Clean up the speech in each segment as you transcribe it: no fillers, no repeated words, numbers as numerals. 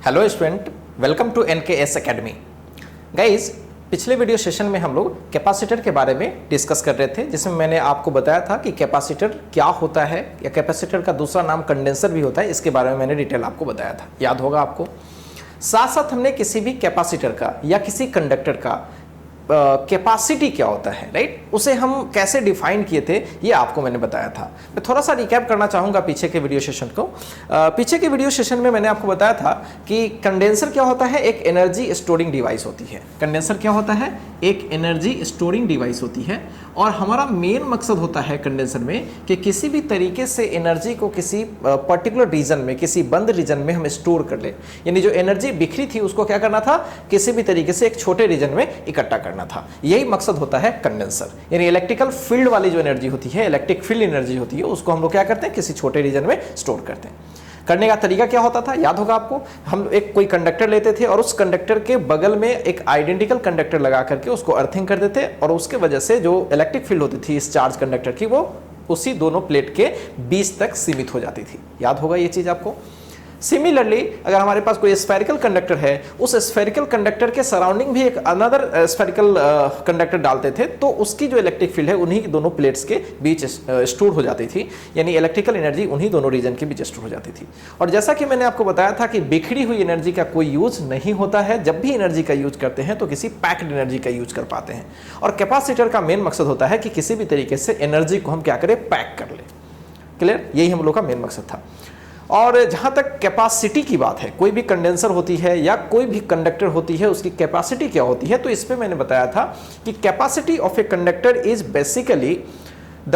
Hello student, welcome to NKS academy. Guys, पिछले video session में हम लोग कैपेसिटर के बारे में डिस्कस कर रहे थे, जिसमें मैंने आपको बताया था कि कैपेसिटर क्या होता है या कैपेसिटर का दूसरा नाम कंडेंसर भी होता है। इसके बारे में मैंने डिटेल आपको बताया था, याद होगा आपको। साथ साथ हमने किसी भी कैपेसिटर का या किसी कंडक्टर का कैपेसिटी क्या होता है, राइट, उसे हम कैसे डिफाइन किए थे ये आपको मैंने बताया था। मैं थोड़ा सा रिकैप करना चाहूँगा पीछे के वीडियो सेशन को। पीछे के वीडियो सेशन में मैंने आपको बताया था कि कंडेंसर क्या होता है, एक एनर्जी स्टोरिंग डिवाइस होती है। कंडेंसर क्या होता है, एक एनर्जी स्टोरिंग डिवाइस होती है। और हमारा मेन मकसद होता है कंडेंसर में कि किसी भी तरीके से एनर्जी को किसी पर्टिकुलर रीजन में, किसी बंद रीजन में हम स्टोर कर ले। यानी जो एनर्जी बिखरी थी उसको क्या करना था, किसी भी तरीके से एक छोटे रीजन में इकट्ठा करना था। यही मकसद होता है कंडेंसर। यानी इलेक्ट्रिकल फील्ड वाली जो एनर्जी होती है, इलेक्ट्रिक फील्ड एनर्जी होती है, उसको हम लोग क्या करते हैं, किसी छोटे रीजन में स्टोर करते हैं। करने का तरीका क्या होता था, याद होगा आपको। हम एक कोई कंडक्टर लेते थे और उस कंडक्टर के बगल में एक आइडेंटिकल कंडक्टर लगा करके उसको अर्थिंग कर देते, और उसके वजह से जो इलेक्ट्रिक फील्ड होती थी इस चार्ज कंडक्टर की, वो उसी दोनों प्लेट के बीच तक सीमित हो जाती थी। याद होगा ये चीज आपको। सिमिलरली अगर हमारे पास कोई स्फेरिकल कंडक्टर है, उस स्फेरिकल कंडक्टर के सराउंडिंग भी एक अनदर स्फेरिकल कंडक्टर डालते थे, तो उसकी जो इलेक्ट्रिक फील्ड है उन्हीं दोनों प्लेट्स के बीच स्टोर हो जाती थी। यानी इलेक्ट्रिकल एनर्जी उन्हीं दोनों रीजन के बीच स्टोर हो जाती थी। और जैसा कि मैंने आपको बताया था कि बिखरी हुई एनर्जी का कोई यूज नहीं होता है। जब भी एनर्जी का यूज करते हैं तो किसी पैक्ड एनर्जी का यूज कर पाते हैं। और कैपेसिटर का मेन मकसद होता है कि किसी भी तरीके से एनर्जी को हम क्या करें, पैक कर ले। क्लियर, यही हम लोग का मेन मकसद था। और जहाँ तक कैपेसिटी की बात है, कोई भी कंडेंसर होती है या कोई भी कंडक्टर होती है, उसकी कैपेसिटी क्या होती है, तो इस पे मैंने बताया था कि capacity of a conductor is basically the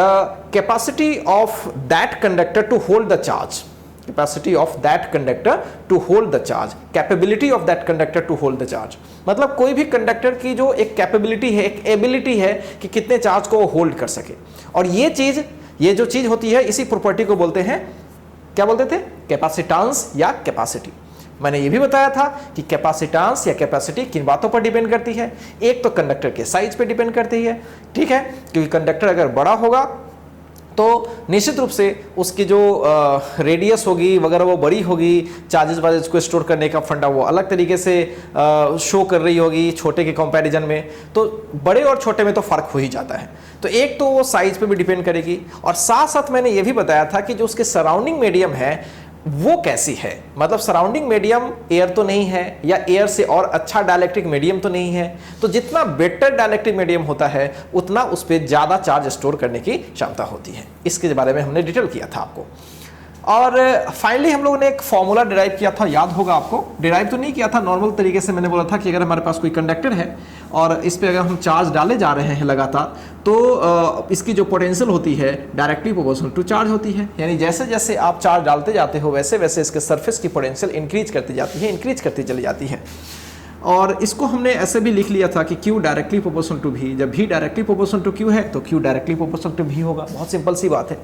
capacity of that conductor to hold the charge. Capacity of that conductor to hold the charge, capability of that conductor to hold the charge. मतलब कोई भी conductor की जो एक capability है, एक ability है कि कितने चार्ज को होल्ड कर सके। और ये जो चीज होती है, इसी प्रॉपर्टी को बोलते हैं, क्या बोलते थे, कैपेसिटेंस या कैपेसिटी। मैंने ये भी बताया था कि कैपेसिटेंस या कैपेसिटी किन बातों पर डिपेंड करती है। एक तो कंडक्टर के साइज पे डिपेंड करती है, ठीक है, क्योंकि कंडक्टर अगर बड़ा होगा तो निश्चित रूप से उसकी जो रेडियस होगी वगैरह वो बड़ी होगी, चार्जेस वार्जेस को स्टोर करने का फंडा वो अलग तरीके से शो कर रही होगी छोटे के कंपैरिजन में। तो बड़े और छोटे में तो फर्क हो ही जाता है। तो एक तो वो साइज पे भी डिपेंड करेगी, और साथ साथ मैंने ये भी बताया था कि जो उसके सराउंडिंग मीडियम है वो कैसी है। मतलब सराउंडिंग मीडियम एयर तो नहीं है, या एयर से और अच्छा डाइलेक्ट्रिक मीडियम तो नहीं है। तो जितना बेटर डाइलेक्ट्रिक मीडियम होता है उतना उस पर ज़्यादा चार्ज स्टोर करने की क्षमता होती है। इसके बारे में हमने डिटेल किया था आपको। और फाइनली हम लोगों ने एक फॉर्मूला डिराइव किया था, याद होगा आपको। डिराइव तो नहीं किया था, नॉर्मल तरीके से मैंने बोला था कि अगर हमारे पास कोई कंडक्टर है और इस पे अगर हम चार्ज डाले जा रहे हैं लगातार, तो इसकी जो पोटेंशियल होती है डायरेक्टली प्रोपोर्शनल टू चार्ज होती है। यानी जैसे जैसे आप चार्ज डालते जाते हो वैसे वैसे इसके सरफेस की पोटेंशियल इंक्रीज करती जाती है, इंक्रीज करती चली जाती है। और इसको हमने ऐसे भी लिख लिया था कि Q directly proportional to V। जब V directly proportional to Q है तो Q directly proportional to V होगा। बहुत सिंपल सी बात है।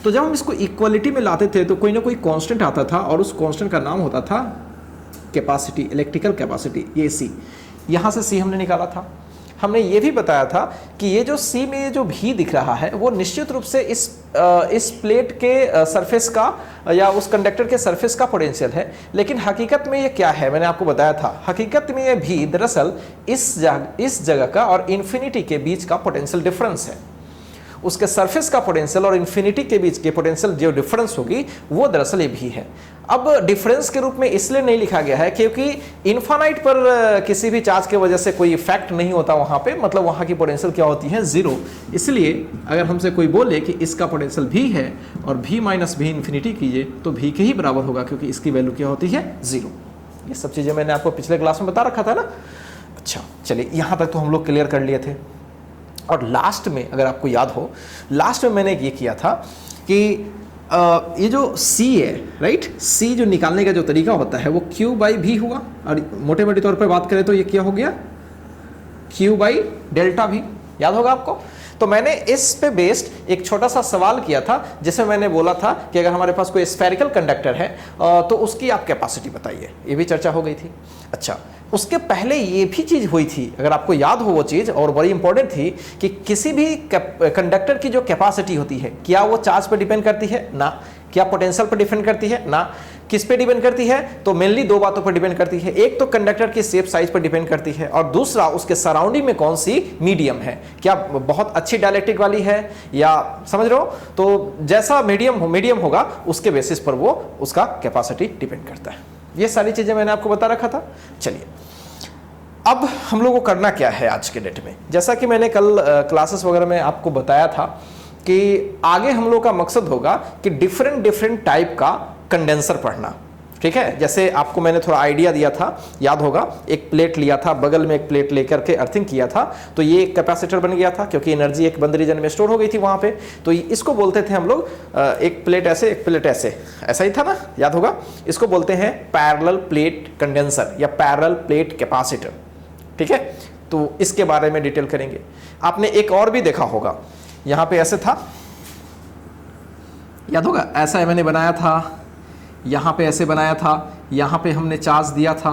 तो जब हम इसको इक्वलिटी में लाते थे तो कोई ना कोई कांस्टेंट आता था, और उस कांस्टेंट का नाम होता था कैपेसिटी, इलेक्ट्रिकल कैपेसिटी, ये C। यहाँ से C हमने निकाला था। हमने ये भी बताया था कि ये जो C में ये जो V दिख रहा है वो निश्चित रूप से इस प्लेट के सरफेस का या उस कंडक्टर के सरफेस का पोटेंशियल है। लेकिन हकीकत में ये क्या है, मैंने आपको बताया था, हकीकत में ये V दरअसल इस जगह का और इन्फिनिटी के बीच का पोटेंशियल डिफरेंस है। उसके सरफेस का पोटेंशियल और इन्फिनिटी के बीच के पोटेंशियल जो डिफरेंस होगी वो दरअसल ये भी है। अब डिफरेंस के रूप में इसलिए नहीं लिखा गया है क्योंकि इन्फानाइट पर किसी भी चार्ज के वजह से कोई इफेक्ट नहीं होता वहां पे, मतलब वहां की पोटेंशियल क्या होती है, जीरो। इसलिए अगर हमसे कोई बोले कि इसका पोटेंशियल भी है और V माइनस V इन्फिनिटी कीजिए तो V के ही बराबर होगा, क्योंकि इसकी वैल्यू क्या होती है, जीरो। ये सब चीजें मैंने आपको पिछले क्लास में बता रखा था ना। अच्छा चलिए, यहां तक तो हम लोग क्लियर कर लिए थे। और लास्ट में अगर आपको याद हो, लास्ट में मैंने ये किया था कि ये जो C है, राइट, C जो निकालने का जो तरीका होता है वो Q बाई V हुआ। और मोटे मोटे तौर पर बात करें तो ये क्या हो गया, Q बाई डेल्टा V। याद होगा आपको। तो मैंने इस पे बेस्ड एक छोटा सा सवाल किया था, जिसमें मैंने बोला था कि अगर हमारे पास कोई स्फेरिकल कंडक्टर है तो उसकी आप कैपेसिटी बताइए। ये भी चर्चा हो गई थी। अच्छा, उसके पहले ये भी चीज हुई थी, अगर आपको याद हो वो चीज, और बड़ी इंपॉर्टेंट थी, कि किसी भी कंडक्टर की जो कैपेसिटी होती है क्या वो चार्ज पर डिपेंड करती है ना। क्या पोटेंशियल पर डिपेंड करती है ना। किस पे डिपेंड करती है, तो मेनली दो बातों पर डिपेंड करती है। एक तो कंडक्टर की शेप साइज पर डिपेंड करती है और दूसरा उसके सराउंडिंग में कौन सी मीडियम है, क्या बहुत अच्छी डायलेक्ट्रिक वाली है या, समझ रहे हो। तो जैसा मीडियम होगा उसके बेसिस पर वो उसका कैपेसिटी डिपेंड करता है। ये सारी चीजें मैंने आपको बता रखा था। चलिए अब हम लोगों को करना क्या है आज के डेट में, जैसा कि मैंने कल क्लासेस वगैरह में आपको बताया था कि आगे हम लोग का मकसद होगा कि डिफरेंट टाइप का कंडेंसर पढ़ना, ठीक है। जैसे आपको मैंने थोड़ा आइडिया दिया था, याद होगा, एक प्लेट लिया था, बगल में एक प्लेट लेकर के अर्थिंग किया था, तो ये एक कैपेसिटर बन गया था क्योंकि एनर्जी एक बंद रीजन में स्टोर हो गई थी वहां पे। तो इसको बोलते थे हम लोग एक प्लेट ऐसे, एक प्लेट ऐसे, ऐसा ही था ना, याद होगा। इसको बोलते हैं पैरेलल प्लेट कंडेंसर या पैरेलल प्लेट कैपेसिटर, ठीक है। तो इसके बारे में डिटेल करेंगे। आपने एक और भी देखा होगा, यहां पे ऐसे था, याद होगा, ऐसा मैंने बनाया था, यहां पे ऐसे बनाया था, यहां पे हमने चार्ज दिया था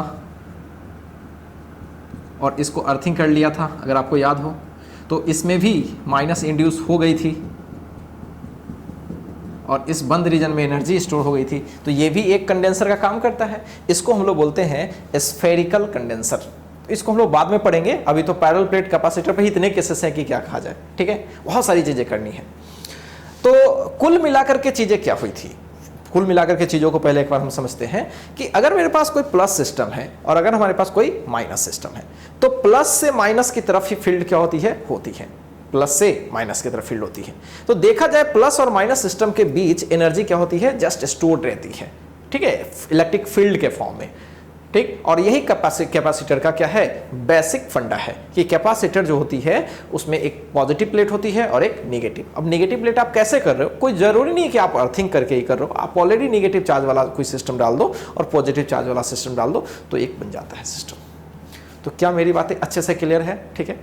और इसको अर्थिंग कर लिया था, अगर आपको याद हो। तो इसमें भी माइनस इंड्यूस हो गई थी और इस बंद रीजन में एनर्जी स्टोर हो गई थी। तो ये भी एक कंडेंसर का काम करता है। इसको हम लोग बोलते हैं स्फेरिकल कंडेंसर। इसको हम लोग बाद में पढ़ेंगे, अभी तो पैरेलल प्लेट कैपेसिटर पे ही इतने केसेस हैं कि क्या कहा जाए, ठीक है। बहुत सारी चीजें करनी है। तो कुल मिलाकर के चीजें क्या हुई थी, कुल मिलाकर के चीजों को पहले एक बार हम समझते हैं कि अगर मेरे पास कोई प्लस सिस्टम है और अगर हमारे पास कोई माइनस सिस्टम है, तो प्लस से माइनस की तरफ ही फील्ड क्या होती है, प्लस से माइनस की तरफ फील्ड होती है। तो देखा जाए प्लस और माइनस सिस्टम के बीच एनर्जी क्या होती है, जस्ट स्टोर्ड रहती है, ठीक है, इलेक्ट्रिक फील्ड के फॉर्म में, ठीक। और यही कैपेसिटर का क्या है, बेसिक फंडा है कि कैपेसिटर जो होती है उसमें एक पॉजिटिव प्लेट होती है और एक नेगेटिव। अब नेगेटिव प्लेट आप कैसे कर रहे हो, कोई जरूरी नहीं है कि आप अर्थिंग करके ही कर रहे हो, आप ऑलरेडी नेगेटिव चार्ज वाला कोई सिस्टम डाल दो और पॉजिटिव चार्ज वाला सिस्टम डाल दो तो एक बन जाता है सिस्टम। तो क्या मेरी बातें अच्छे से क्लियर है, ठीक है।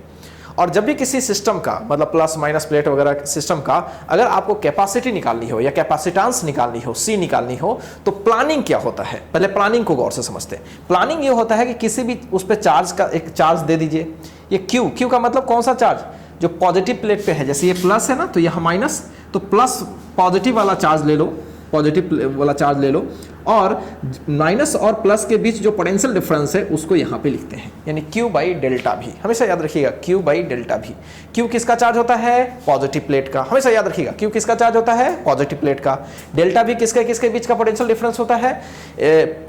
और जब भी किसी सिस्टम का मतलब प्लस माइनस प्लेट वगैरह सिस्टम का अगर आपको कैपेसिटी निकालनी हो या कैपेसिटेंस निकालनी हो, सी निकालनी हो, तो प्लानिंग क्या होता है, पहले प्लानिंग को गौर से समझते हैं। प्लानिंग ये होता है कि किसी भी उस पर चार्ज का एक चार्ज दे दीजिए। ये क्यू का मतलब कौन सा चार्ज, जो पॉजिटिव प्लेट पे है। जैसे ये प्लस है ना, तो यहाँ माइनस, तो प्लस पॉजिटिव वाला चार्ज ले लो, पॉजिटिव वाला चार्ज ले लो, और माइनस और प्लस के बीच जो पोटेंशियल डिफरेंस है उसको यहाँ पे लिखते हैं, यानी Q बाई डेल्टा भी। हमेशा याद रखिएगा Q बाई डेल्टा भी। Q किसका चार्ज होता है, पॉजिटिव प्लेट का। हमेशा याद रखिएगा Q किसका चार्ज होता है, पॉजिटिव प्लेट का। डेल्टा भी किसके किसके बीच का पोटेंशियल डिफरेंस होता है,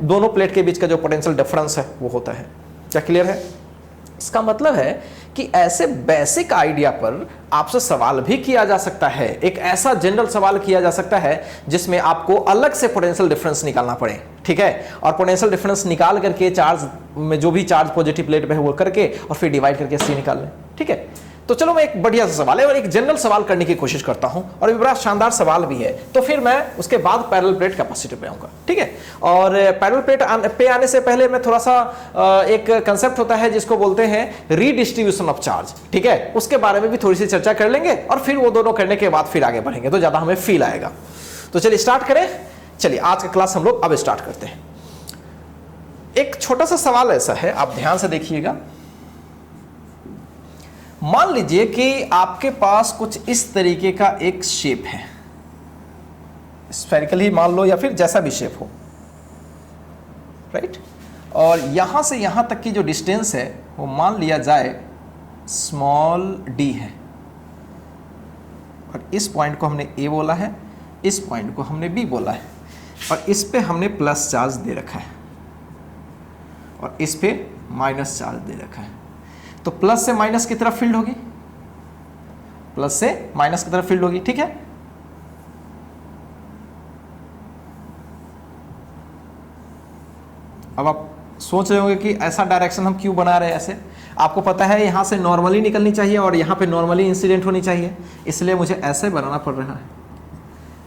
दोनों प्लेट के बीच का जो पोटेंशियल डिफरेंस है वो होता है। क्या क्लियर है। इसका मतलब है कि ऐसे बेसिक आइडिया पर आपसे सवाल भी किया जा सकता है। एक ऐसा जनरल सवाल किया जा सकता है जिसमें आपको अलग से पोटेंशियल डिफरेंस निकालना पड़े, ठीक है। और पोटेंशियल डिफरेंस निकाल करके चार्ज में जो भी चार्ज पॉजिटिव प्लेट पे है वो करके और फिर डिवाइड करके सी निकाल लें, ठीक है। तो चलो मैं एक बढ़िया सा सवाल है और एक जनरल सवाल करने की कोशिश करता हूं और ये बड़ा शानदार सवाल भी है। तो फिर मैं उसके बाद पैरेलल प्लेट कैपेसिटर पे आऊंगा, ठीक है। और पैरेलल प्लेट पे आने से पहले मैं थोड़ा सा एक कंसेप्ट होता है जिसको बोलते हैं रीडिस्ट्रीब्यूशन ऑफ चार्ज, ठीक है, उसके बारे में भी थोड़ी सी चर्चा कर लेंगे और फिर वो दोनों करने के बाद फिर आगे बढ़ेंगे तो ज्यादा हमें फील आएगा। तो चलिए स्टार्ट करें। चलिए आज का क्लास हम लोग अब स्टार्ट करते हैं। एक छोटा सा सवाल ऐसा है, आप ध्यान से देखिएगा। मान लीजिए कि आपके पास कुछ इस तरीके का एक शेप है, स्फेरिकल ही मान लो या फिर जैसा भी शेप हो, राइट। और यहां से यहां तक की जो डिस्टेंस है वो मान लिया जाए स्मॉल d है और इस पॉइंट को हमने a बोला है, इस पॉइंट को हमने b बोला है और इस पे हमने प्लस चार्ज दे रखा है और इस पे माइनस चार्ज दे रखा है। तो प्लस से माइनस की तरफ फील्ड होगी, प्लस से माइनस की तरफ फील्ड होगी, ठीक है। अब आप सोच रहे होंगे कि ऐसा डायरेक्शन हम क्यों बना रहे हैं। ऐसे आपको पता है यहां से नॉर्मली निकलनी चाहिए और यहां पे नॉर्मली इंसिडेंट होनी चाहिए, इसलिए मुझे ऐसे बनाना पड़ रहा है,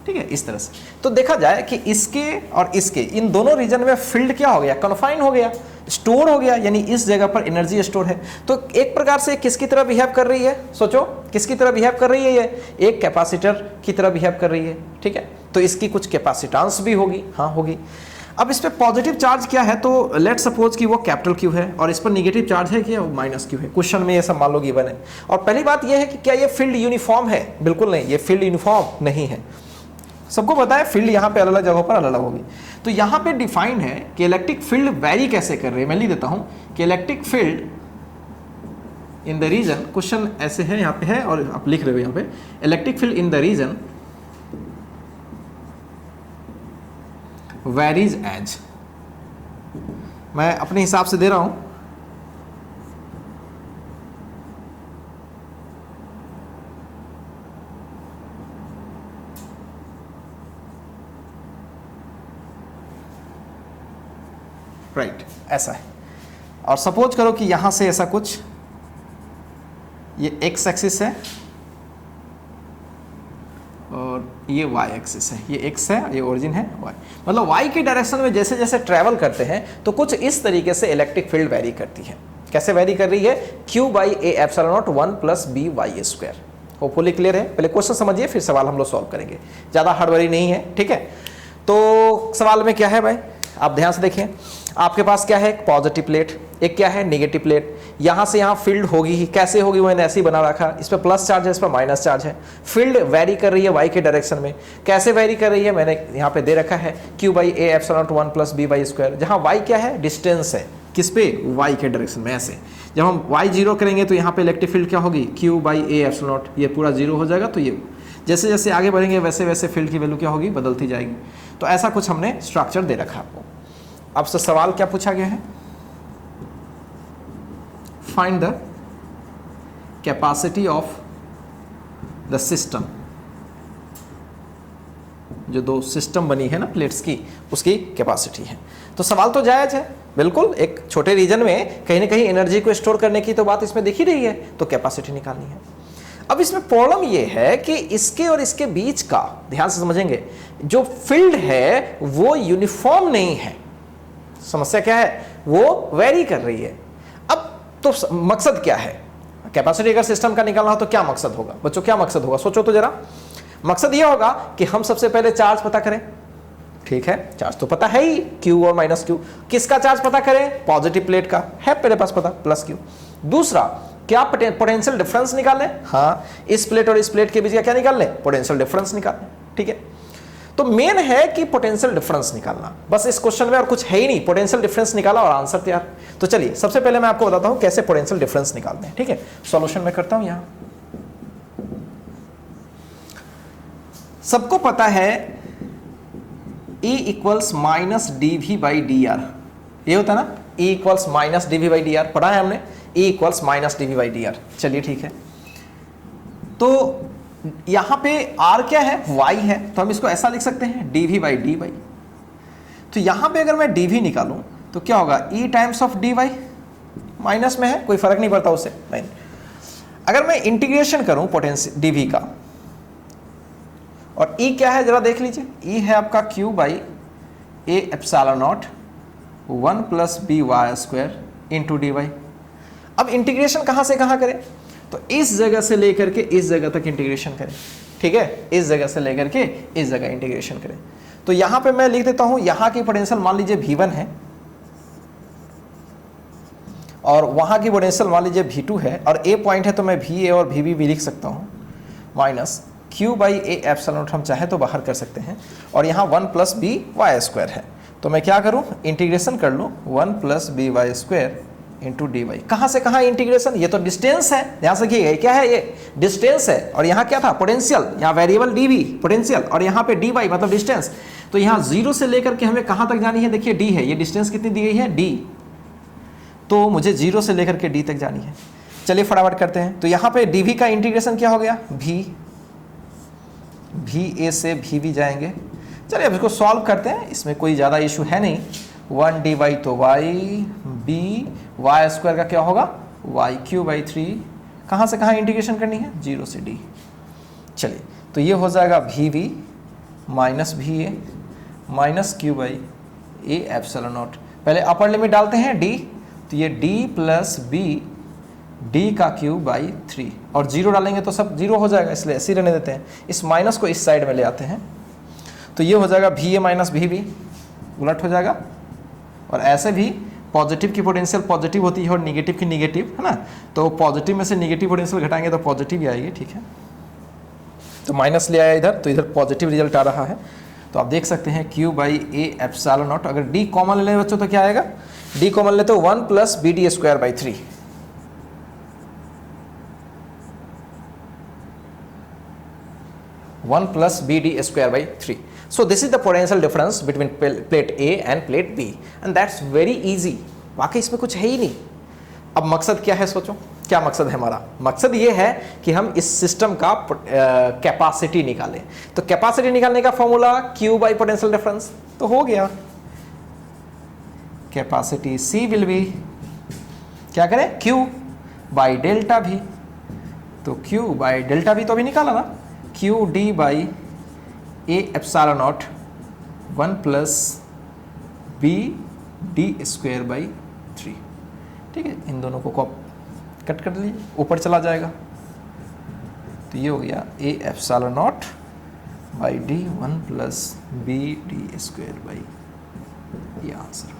ठीक है, इस तरह से। तो देखा जाए कि इसके और इसके इन दोनों रीजन में फील्ड क्या हो गया, कन्फाइन हो गया, स्टोर हो गया, यानी इस जगह पर एनर्जी स्टोर है। तो एक प्रकार से किसकी तरह बिहेव कर रही है, सोचो किसकी तरह बिहेव कर रही है, ये एक कैपेसिटर की तरह बिहेव कर रही है, ठीक है। तो इसकी कुछ कैपेसिटेंस भी होगी, हाँ होगी। अब इस पे पॉजिटिव चार्ज क्या है, तो लेट सपोज कि वो कैपिटल क्यू है और इस पर नेगेटिव चार्ज है क्या, वो माइनस क्यू है। क्वेश्चन में ये सब मान लो गिवन है। और पहली बात ये है कि क्या ये फील्ड यूनिफॉर्म है, बिल्कुल नहीं, ये फील्ड यूनिफॉर्म नहीं है। सबको पता है फील्ड यहाँ पे अलग अलग जगहों पर अलग अलग होगी। तो यहाँ पे डिफाइंड है कि इलेक्ट्रिक फील्ड वैरी कैसे कर रही है। मैं लिख देता हूँ कि electric field in the region, question ऐसे है यहाँ पे है और आप लिख रहे हो यहाँ पे, electric field in the region varies as, मैं अपने हिसाब से दे रहा हूं, राइट ऐसा है। और सपोज करो कि यहां से ऐसा कुछ, ये एक्स एक्सिस है और ये y एक्सिस है, ये x है, ये ओरिजिन है y, मतलब y की डायरेक्शन में जैसे जैसे ट्रैवल करते हैं तो कुछ इस तरीके से इलेक्ट्रिक फील्ड वेरी करती है। कैसे वेरी कर रही है? q by A epsilon naught 1 plus B Y square. Hopefully clear है? पहले क्वेश्चन समझिए फिर सवाल हम लोग सॉल्व करेंगे, ज़्यादा हड़बड़ी नहीं है, ठीक है। तो सवाल में क्या है भाई, आप ध्यान से देखिए, आपके पास क्या है, एक पॉजिटिव प्लेट, एक क्या है नेगेटिव प्लेट। यहाँ से यहाँ फील्ड होगी ही, कैसे होगी वो मैंने ऐसे ही बना रखा, इस पर प्लस चार्ज है, इस पर माइनस चार्ज है। फील्ड वेरी कर रही है वाई के डायरेक्शन में, कैसे वेरी कर रही है मैंने यहाँ पे दे रखा है Q by A epsilon naught 1 plus B Y square, जहाँ वाई क्या है, डिस्टेंस है, किस पे, वाई के डायरेक्शन में। ऐसे जब हम वाई जीरो करेंगे तो यहाँ पे इलेक्ट्रिक फील्ड क्या होगी, Q by A epsilon not, ये पूरा जीरो हो जाएगा। तो ये जैसे जैसे आगे बढ़ेंगे वैसे वैसे फील्ड की वैल्यू क्या होगी, बदलती जाएगी। तो ऐसा कुछ हमने स्ट्रक्चर दे रखा आपको। अब से सवाल क्या पूछा गया है, find the capacity of the system, जो दो सिस्टम बनी है ना प्लेट्स की, उसकी कैपेसिटी है। तो सवाल तो जायज है बिल्कुल, एक छोटे रीजन में कहीं ना कहीं एनर्जी को स्टोर करने की तो बात इसमें दिख ही रही है, तो कैपेसिटी निकालनी है। अब इसमें प्रॉब्लम ये है कि इसके और इसके बीच का, ध्यान से समझेंगे, जो फील्ड है वो यूनिफॉर्म नहीं है। समस्या क्या है, वो वेरी कर रही है। अब तो मकसद क्या है, कैपेसिटी अगर सिस्टम का निकालना हो तो क्या मकसद होगा बच्चों, क्या मकसद होगा, सोचो तो जरा। मकसद ये होगा कि हम सबसे पहले चार्ज पता करें, ठीक है, चार्ज तो पता है ही, क्यू और माइनस क्यू। किसका चार्ज पता करें, पॉजिटिव प्लेट का है मेरे पास पता, प्लस क्यू। दूसरा, क्या पोटेंशियल डिफरेंस निकालें, हाँ, इस प्लेट और इस प्लेट के बीच का क्या निकाल लें, पोटेंशियल डिफरेंस निकालें, ठीक है। तो मेन है कि पोटेंशियल डिफरेंस निकालना, बस इस क्वेश्चन में और कुछ है ही नहीं, पोटेंशियल डिफरेंस निकाला और आंसर तैयार। तो चलिए सबसे पहले मैं आपको बताता हूं कैसे पोटेंशियल डिफरेंस निकालते हैं, ठीक है। सॉल्यूशन में करता हूं। यहां सबको पता है E equals minus D V by D R, ये होता है ना, E equals minus D V by D R, पढ़ा है हमने, E equals minus D V by D R. चलिए ठीक है, तो यहां पे R क्या है, Y है, तो हम इसको ऐसा लिख सकते हैं dv बाई डी वाई। तो यहां पे अगर मैं dv निकालूं तो क्या होगा, E times of dy, minus में है कोई फर्क नहीं पड़ता उससे, नहीं। अगर मैं इंटीग्रेशन करूं पोटेंशियल dv का, और E क्या है जरा देख लीजिए, E है आपका q by A epsilon naught 1 plus B Y square into D Y. अब इंटीग्रेशन कहां से कहां करें, तो इस जगह से लेकर के इस जगह तक इंटीग्रेशन करें, ठीक है, इस जगह से लेकर के इस जगह इंटीग्रेशन करें। तो यहां पे मैं लिख देता हूं, यहां की पोटेंशियल मान लीजिए V1 है और वहां की पोटेंशियल मान लीजिए V2 है, और A पॉइंट है तो मैं VA और VB भी लिख सकता हूं, minus Q by A epsilon not हम चाहे तो बाहर कर सकते हैं, और यहाँ 1 प्लस बी वाई स्क्वायर है। तो मैं क्या करूँ, इंटीग्रेशन कर लूँ 1 plus B Y square into D Y. कहाँ से कहाँ इंटीग्रेशन, ये तो डिस्टेंस है, ध्यान से देखिएगा, क्या है ये डिस्टेंस है, और यहाँ क्या था पोटेंशियल, यहाँ वेरिएबल डी वी पोटेंशियल, और यहाँ पे डी वाई मतलब डिस्टेंस। तो यहाँ जीरो से लेकर के हमें कहाँ तक जानी है, देखिए डी है, ये डिस्टेंस कितनी दी गई है डी, तो मुझे जीरो से लेकर के डी तक जानी है। चलिए फटाफट करते हैं। तो यहाँ पे डी वी का इंटीग्रेशन क्या हो गया, भी ए से भी भी जाएंगे। चलिए अब इसको सॉल्व करते हैं, इसमें कोई ज़्यादा इशू है नहीं। 1 डी वाई तो वाई, बी वाई स्क्वायर का क्या होगा, वाई क्यू बाई 3, कहाँ से कहाँ इंटीग्रेशन करनी है, 0 से d। चलिए तो ये हो जाएगा वी वी माइनस भी A minus Q by A epsilon naught. पहले अपर लिमिट डालते हैं d, तो ये d प्लस बी डी का क्यूब बाई 3, और 0 डालेंगे तो सब 0 हो जाएगा, इसलिए ऐसे ही रहने देते हैं। इस माइनस को इस साइड में ले आते हैं, तो ये हो जाएगा भी ए माइनस भी बी, उलट हो जाएगा। और ऐसे भी पॉजिटिव की पोटेंशियल पॉजिटिव होती है और निगेटिव की निगेटिव, है ना, तो पॉजिटिव में से निगेटिव पोटेंशियल घटाएंगे तो पॉजिटिव ही आएगी, ठीक है। तो माइनस ले आया इधर, तो इधर पॉजिटिव रिजल्ट आ रहा है। तो आप देख सकते हैं Q by A epsilon not, अगर D कॉमन ले लें बच्चों तो क्या आएगा, D कॉमन ले तो 1 plus B D square by 3, 1 plus BD square by 3. So this is the potential difference between plate A and plate B, and that's very easy. वाकई इसमें कुछ है ही नहीं। अब मकसद क्या है, सोचो क्या मकसद है हमारा। मकसद ये है कि हम इस सिस्टम का कैपेसिटी निकालें। तो कैपेसिटी निकालने का formula Q by potential difference, तो हो गया कैपेसिटी C विल बी, क्या करें, Q बाई डेल्टा भी, तो Q बाई डेल्टा भी तो अभी निकाला ना, Q D by A epsilon naught 1 plus B D square by 3। ठीक है, इन दोनों को कट कर लीजिए, ऊपर चला जाएगा, तो ये हो गया a epsilon naught by D 1 plus B D square by, ये आंसर हो गया।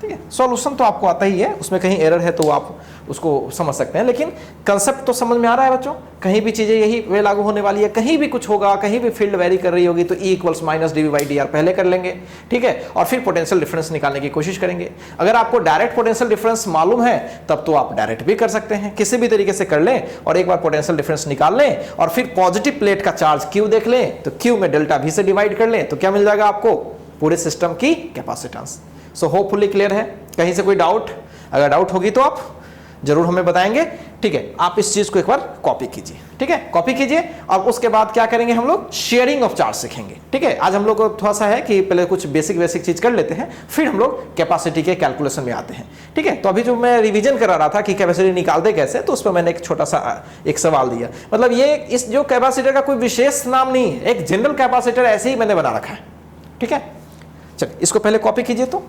ठीक है, सॉल्यूशन तो आपको आता ही है, उसमें कहीं एरर है तो आप उसको समझ सकते हैं, लेकिन कंसेप्ट तो समझ में आ रहा है बच्चों। कहीं भी चीजें यही वे लागू होने वाली है, कहीं भी कुछ होगा, कहीं भी फील्ड वेरी कर रही होगी तो E equals minus D V by D R पहले कर लेंगे। ठीक है, और फिर पोटेंशियल डिफरेंस निकालने की कोशिश करेंगे। अगर आपको डायरेक्ट पोटेंशियल डिफरेंस मालूम है तब तो आप डायरेक्ट भी कर सकते हैं, किसी भी तरीके से कर लें और एक बार पोटेंशियल डिफरेंस निकाल लें और फिर पॉजिटिव प्लेट का चार्ज Q देख लें, तो Q में डेल्टा V से डिवाइड कर लें, तो क्या मिल जाएगा आपको, पूरे सिस्टम की कैपेसिटेंस। सो होपफुली क्लियर है, कहीं से कोई डाउट, अगर डाउट होगी तो आप जरूर हमें बताएंगे। ठीक है, आप इस चीज को एक बार कॉपी कीजिए। ठीक है, कॉपी कीजिए और उसके बाद क्या करेंगे, हम लोग शेयरिंग ऑफ चार्ज सीखेंगे। ठीक है, आज हम लोग को थोड़ा सा है कि पहले कुछ बेसिक चीज कर लेते हैं, फिर हम लोग कैपेसिटी के कैलकुलेशन में आते हैं। ठीक है, तो अभी जो मैं रिवीजन करा रहा था कि कैपेसिटी निकालते कैसे, तो उस पर मैंने एक छोटा सा एक सवाल दिया। मतलब ये इस जो कैपेसिटर का कोई विशेष नाम नहीं है, एक जनरल कैपेसिटर ऐसे ही मैंने बना रखा है। ठीक है, चलिए इसको पहले कॉपी कीजिए, तो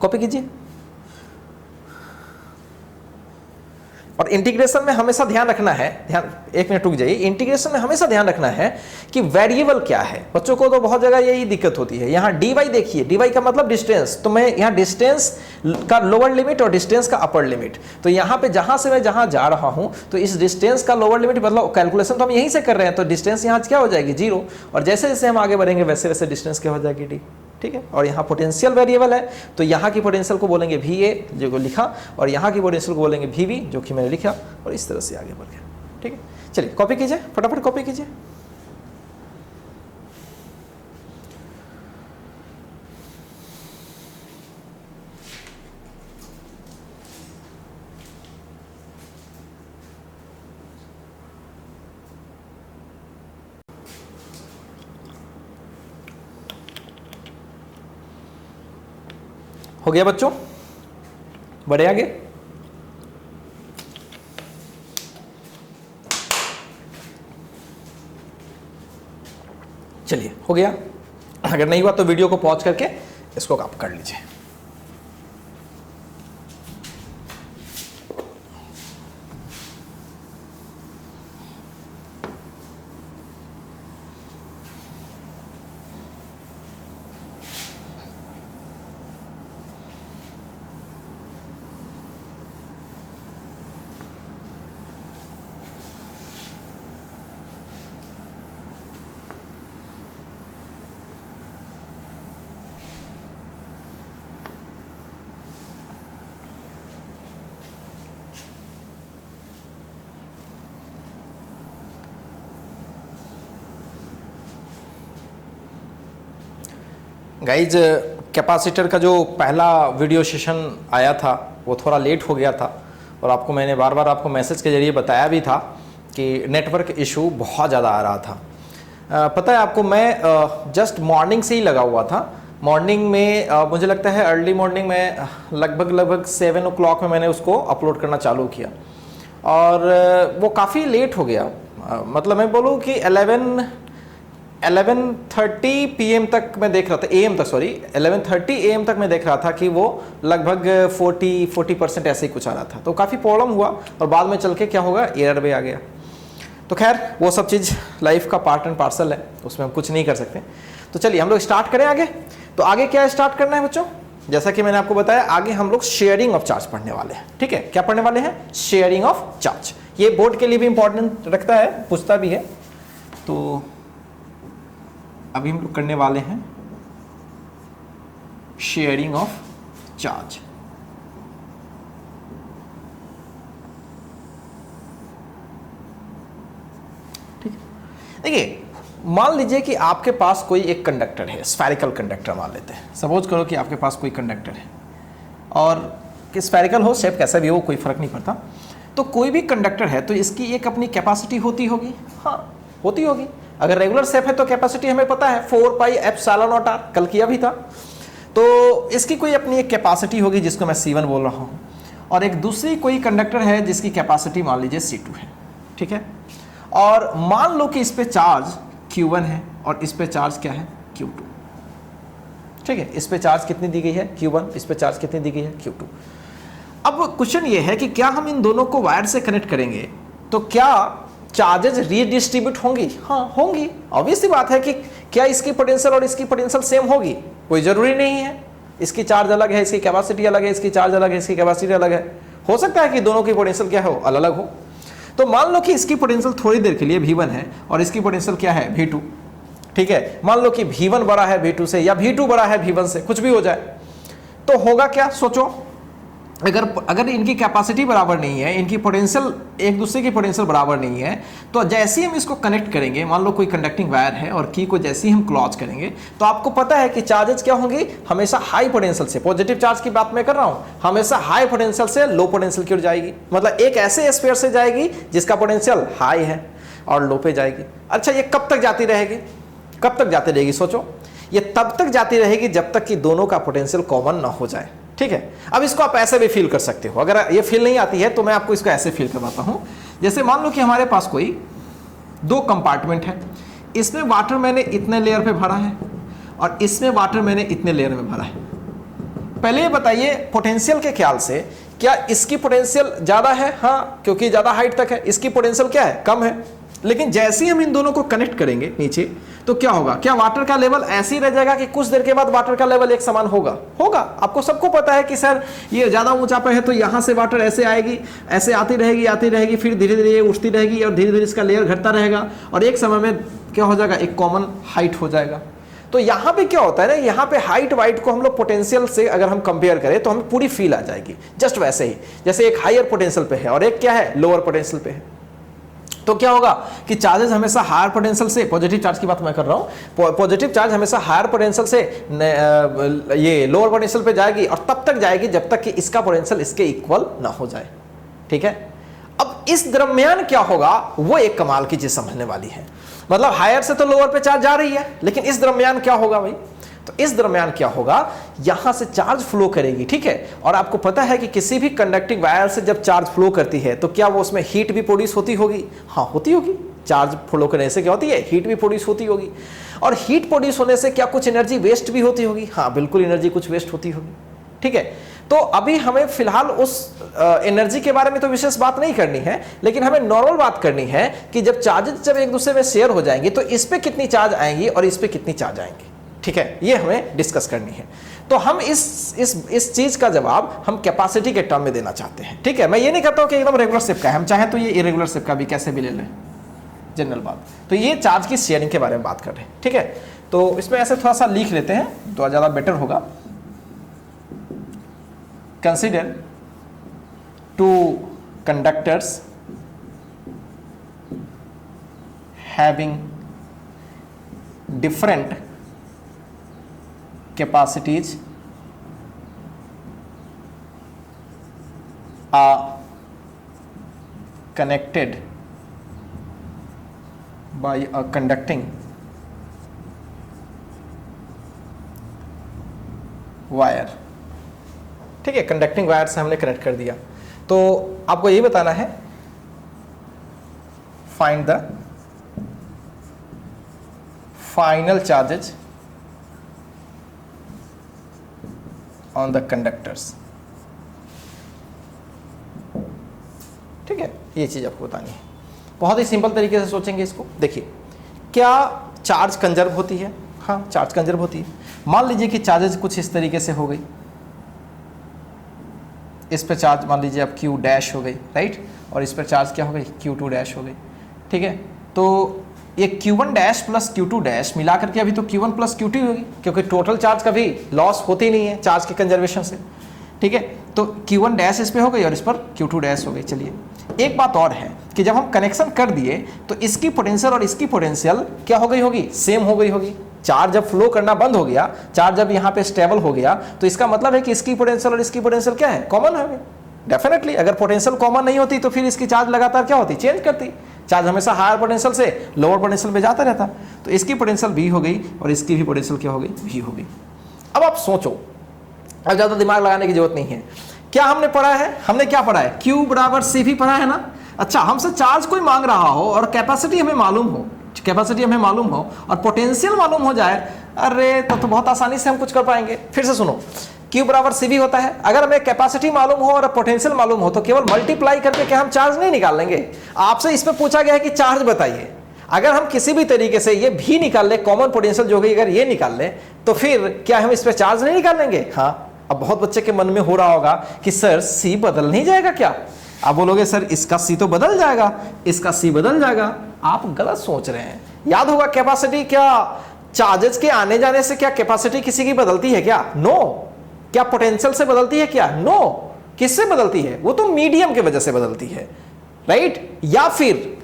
कॉपी कीजिए। और इंटीग्रेशन में हमेशा ध्यान रखना है, ध्यान एक मिनट रुक जाइए, इंटीग्रेशन में हमेशा ध्यान रखना है कि वेरिएबल क्या है। बच्चों को तो बहुत जगह यही दिक्कत होती है। यहाँ dy देखिए, dy का मतलब डिस्टेंस, तो मैं यहाँ डिस्टेंस का लोअर लिमिट और डिस्टेंस का अपर लिमिट, तो यहाँ पे जहां से मैं जहां जा रहा हूं तो इस डिस्टेंस का लोअर लिमिट मतलब कैलकुलेशन तो हम यहीं से कर रहे हैं, तो डिस्टेंस यहाँ क्या हो जाएगी 0, और जैसे जैसे हम आगे बढ़ेंगे वैसे वैसे डिस्टेंस क्या हो जाएगी d। ठीक है, और यहाँ पोटेंशियल वेरिएबल है, तो यहाँ की पोटेंशियल को बोलेंगे VA जो को लिखा, और यहाँ की पोटेंशियल को बोलेंगे VB जो कि मैंने लिखा, और इस तरह से आगे बढ़ गया। ठीक है, चलिए कॉपी कीजिए, फटाफट कॉपी कीजिए। हो गया बच्चों, बढ़े आगे। चलिए हो गया, अगर नहीं हुआ तो वीडियो को पॉज करके इसको आप कर लीजिए। गाइज कैपेसिटर का जो पहला वीडियो सेशन आया था वो थोड़ा लेट हो गया था, और आपको मैंने बार बार आपको मैसेज के जरिए बताया भी था कि नेटवर्क इशू बहुत ज़्यादा आ रहा था। पता है आपको, मैं जस्ट मॉर्निंग से ही लगा हुआ था। मॉर्निंग में मुझे लगता है अर्ली मॉर्निंग में लगभग 7 o'clock में मैंने उसको अपलोड करना चालू किया, और वो काफ़ी लेट हो गया। मतलब मैं बोलूँ कि 11:30 PM तक मैं देख रहा था, AM तक, सॉरी 11:30 AM तक मैं देख रहा था कि वो लगभग 40% ऐसे ही कुछ आ रहा था। तो काफ़ी प्रॉब्लम हुआ, और बाद में चल के क्या होगा, एरर भी आ गया। तो खैर वो सब चीज़ लाइफ का पार्ट एंड पार्सल है, उसमें हम कुछ नहीं कर सकते। तो चलिए हम लोग स्टार्ट करें आगे। तो आगे क्या स्टार्ट करना है बच्चों, जैसा कि मैंने आपको बताया, आगे हम लोग शेयरिंग ऑफ चार्ज पढ़ने वाले हैं। ठीक है, क्या पढ़ने वाले हैं, शेयरिंग ऑफ चार्ज। ये बोर्ड के लिए भी इंपॉर्टेंट रखता है, पूछता भी है। तो अभी हम लोग करने वाले हैं शेयरिंग ऑफ चार्ज। ठीक है, देखिए मान लीजिए कि आपके पास कोई एक कंडक्टर है, स्फेरिकल कंडक्टर मान लेते हैं। सपोज करो कि आपके पास कोई कंडक्टर है और कि स्फेरिकल हो, शेप कैसा भी हो, कोई फर्क नहीं पड़ता। तो कोई भी कंडक्टर है तो इसकी एक अपनी कैपेसिटी होती होगी, हाँ होती होगी। अगर रेगुलर शेप है तो कैपेसिटी हमें पता है 4 पाई एप्सिलॉन नॉट आर, कल किया भी था। तो इसकी कोई अपनी एक कैपेसिटी होगी जिसको मैं C1 बोल रहा हूँ, और एक दूसरी कोई कंडक्टर है जिसकी कैपेसिटी मान लीजिए C2 है। ठीक है, और मान लो कि इस पे चार्ज Q1 है और इस पे चार्ज क्या है Q2। ठीक है, इस पे चार्ज कितनी दी गई है Q1, इस पे चार्ज कितनी दी गई है Q2। अब क्वेश्चन ये है कि क्या हम इन दोनों को वायर से कनेक्ट करेंगे तो क्या चार्जेस रीडिस्ट्रीब्यूट होंगी? हाँ होंगी। ऑब्वियस सी बात है कि क्या इसकी पोटेंशियल और इसकी पोटेंशियल सेम होगी? कोई जरूरी नहीं है। इसकी चार्ज अलग है, इसकी कैपेसिटी अलग है, इसकी चार्ज अलग है, इसकी कैपेसिटी अलग है। हो सकता है कि दोनों की पोटेंशियल क्या हो, अलग अलग हो। तो मान लो कि इसकी पोटेंशियल थोड़ी देर के लिए V1 है और इसकी पोटेंशियल क्या है V2। ठीक है, मान लो कि V1 बड़ा है V2 से या V2 बड़ा है V1 से, कुछ भी हो जाए, तो होगा क्या सोचो। अगर इनकी कैपेसिटी बराबर नहीं है, इनकी पोटेंशियल एक दूसरे की पोटेंशियल बराबर नहीं है, तो जैसे ही हम इसको कनेक्ट करेंगे, मान लो कोई कंडक्टिंग वायर है और की को जैसे ही हम क्लॉज करेंगे तो आपको पता है कि चार्जेस क्या होंगी, हमेशा हाई पोटेंशियल से, पॉजिटिव चार्ज की बात मैं कर रहा हूं, हमेशा हाई पोटेंशियल से लो पोटेंशियल की ओर जाएगी। मतलब एक ऐसे स्फीयर से जाएगी जिसका पोटेंशियल हाई है और लो पे जाएगी। अच्छा, ये कब तक जाती रहेगी? कब तक जाती रहेगी सोचो। ये तब तक जाती रहेगी जब तक कि दोनों का पोटेंशियल कॉमन ना हो जाए। ठीक है, अब इसको आप ऐसे भी फील कर सकते हो। अगर ये फील नहीं आती है तो मैं आपको इसको ऐसे फील करवाता हूं। जैसे मान लो कि हमारे पास कोई 2 कंपार्टमेंट है, इसमें वाटर मैंने इतने लेयर पे भरा है और इसमें वाटर मैंने इतने लेयर में भरा है। पहले ये बताइए पोटेंशियल के ख्याल से क्या इसकी पोटेंशियल ज्यादा है? हाँ, क्योंकि ज्यादा हाइट तक है। इसकी पोटेंशियल क्या है, कम है। लेकिन जैसे ही हम इन दोनों को कनेक्ट करेंगे नीचे तो क्या होगा, क्या वाटर का लेवल ऐसे ही रह जाएगा कि कुछ देर के बाद वाटर का लेवल एक समान होगा? होगा। आपको सबको पता है कि सर ये ज्यादा ऊंचा पे है तो यहां से वाटर ऐसे आएगी, ऐसे आती रहेगी, फिर धीरे धीरे ये उठती रहेगी और धीरे धीरे इसका लेयर घटता रहेगा और एक समय में क्या हो जाएगा, एक कॉमन हाइट हो जाएगा। तो यहाँ पे क्या होता है ना, यहाँ पे हाइट वाइट को हम लोग पोटेंशियल से अगर हम कंपेयर करें तो हमें पूरी फील आ जाएगी। जस्ट वैसे ही जैसे एक हायर पोटेंशियल पे है और एक क्या है, लोअर पोटेंशियल पे है। तो क्या होगा कि चार्जेस हमेशा हायर पोटेंशियल से, पॉजिटिव चार्ज की बात मैं कर रहा हूं, पॉजिटिव चार्ज हमेशा हायर पोटेंशियल से ये लोअर पोटेंशियल पे जाएगी और तब तक जाएगी जब तक कि इसका पोटेंशियल इसके इक्वल ना हो जाए। ठीक है, अब इस दरमियान क्या होगा वो एक कमाल की चीज समझने वाली है। मतलब हायर से तो लोअर पे चार्ज जा रही है, लेकिन इस दरमियान क्या होगा भाई? तो इस दरमियान क्या होगा, यहां से चार्ज फ्लो करेगी। ठीक है, और आपको पता है कि किसी भी कंडक्टिंग वायर से जब चार्ज फ्लो करती है तो क्या वो उसमें हीट भी प्रोड्यूस होती होगी? हाँ होती होगी। चार्ज फ्लो करने से क्या होती है, हीट भी प्रोड्यूस होती होगी। और हीट प्रोड्यूस होने से क्या कुछ एनर्जी वेस्ट भी होती होगी? हाँ बिल्कुल, एनर्जी कुछ वेस्ट होती होगी। ठीक है, तो अभी हमें फिलहाल उस एनर्जी के बारे में तो विशेष बात नहीं करनी है, लेकिन हमें नॉर्मल बात करनी है कि जब चार्जेस जब एक दूसरे में शेयर हो जाएंगी तो इस पे कितनी चार्ज आएंगी और इस पे कितनी चार्ज आएंगी। ठीक है, ये हमें डिस्कस करनी है। तो हम इस चीज का जवाब हम कैपेसिटी के टर्म में देना चाहते हैं। ठीक है, मैं ये नहीं कहता हूं कि एकदम रेगुलर शेप का है, हम चाहें तो ये इरेगुलर शेप का भी कैसे भी ले लें, जनरल बात। तो ये चार्ज की शेयरिंग के बारे में बात कर रहे हैं। ठीक है, तो इसमें ऐसे थोड़ा सा लिख लेते हैं तो ज्यादा बेटर होगा। Consider 2 conductors having different capacities are connected by a conducting wire। ठीक है, कंडक्टिंग वायर से हमने कनेक्ट कर दिया। तो आपको ये बताना है find the final charges on the conductors. ठीक है, ये चीज आपको बतानी है। बहुत ही सिंपल तरीके से सोचेंगे इसको। देखिए, क्या चार्ज कंजर्व होती है? हाँ चार्ज कंजर्व होती है। मान लीजिए कि चार्जेज कुछ इस तरीके से हो गई, इस पे चार्ज मान लीजिए अब Q डैश हो गई, राइट, और इस पर चार्ज क्या हो गई, Q2 डैश हो गई। ठीक है, तो ये Q1 dash plus Q2 dash मिला करके अभी तो Q1 प्लस Q2 होगी, क्योंकि टोटल चार्ज कभी लॉस होती नहीं है चार्ज के कंजर्वेशन से। ठीक है, तो Q1 डैश इस पे हो गई और इस पर Q2 डैश हो गई। चलिए एक बात और है कि जब हम कनेक्शन कर दिए तो इसकी पोटेंशियल और इसकी पोटेंशियल क्या हो गई होगी, सेम हो गई होगी। चार्ज जब फ्लो करना बंद हो गया, चार्ज जब यहाँ पे स्टेबल हो गया, तो इसका मतलब है कि इसकी पोटेंशियल और इसकी पोटेंशियल क्या है, कॉमन है। डेफिनेटली अगर पोटेंशियल कॉमन नहीं होती तो फिर इसकी चार्ज लगातार क्या होती, चेंज करती। चार्ज हमेशा हायर पोटेंशियल से लोअर पोटेंशियल में जाता रहता। तो इसकी पोटेंशियल भी हो गई और इसकी भी पोटेंशियल क्या हो गई, भी हो गई। अब आप सोचो, अब ज़्यादा दिमाग लगाने की जरूरत नहीं है। क्या हमने पढ़ा है, हमने क्या पढ़ा है, Q बराबर CV पढ़ा है ना। अच्छा, हमसे चार्ज कोई मांग रहा हो और कैपेसिटी हमें मालूम हो, कैपेसिटी हमें मालूम हो और पोटेंशियल मालूम हो जाए, अरे तो बहुत आसानी से हम कुछ कर पाएंगे। फिर से सुनो, Q बराबर CV होता है। अगर हमें कैपेसिटी मालूम हो और पोटेंशियल मालूम हो तो केवल मल्टीप्लाई करके क्या हम चार्ज नहीं निकाल लेंगे। आपसे इसमें पूछा गया है कि चार्ज बताइए। अगर हम किसी भी तरीके से ये भी निकाल ले, कॉमन पोटेंशियल जो कि अगर ये निकाल ले, तो फिर क्या हम इस पर चार्ज नहीं निकाल लेंगे। हाँ, अब बहुत बच्चे के मन में हो रहा होगा कि सर C बदल नहीं जाएगा क्या। आप बोलोगे सर इसका C तो बदल जाएगा, इसका C बदल जाएगा। आप गलत सोच रहे हैं। याद होगा कैपेसिटी, क्या चार्जेस के आने जाने से क्या कैपेसिटी किसी की बदलती है क्या, नो। क्या पोटेंशियल से बदलती है क्या, नो। किससे बदलती है, वो तो मीडियम की वजह से बदलती है, राइट। या फिर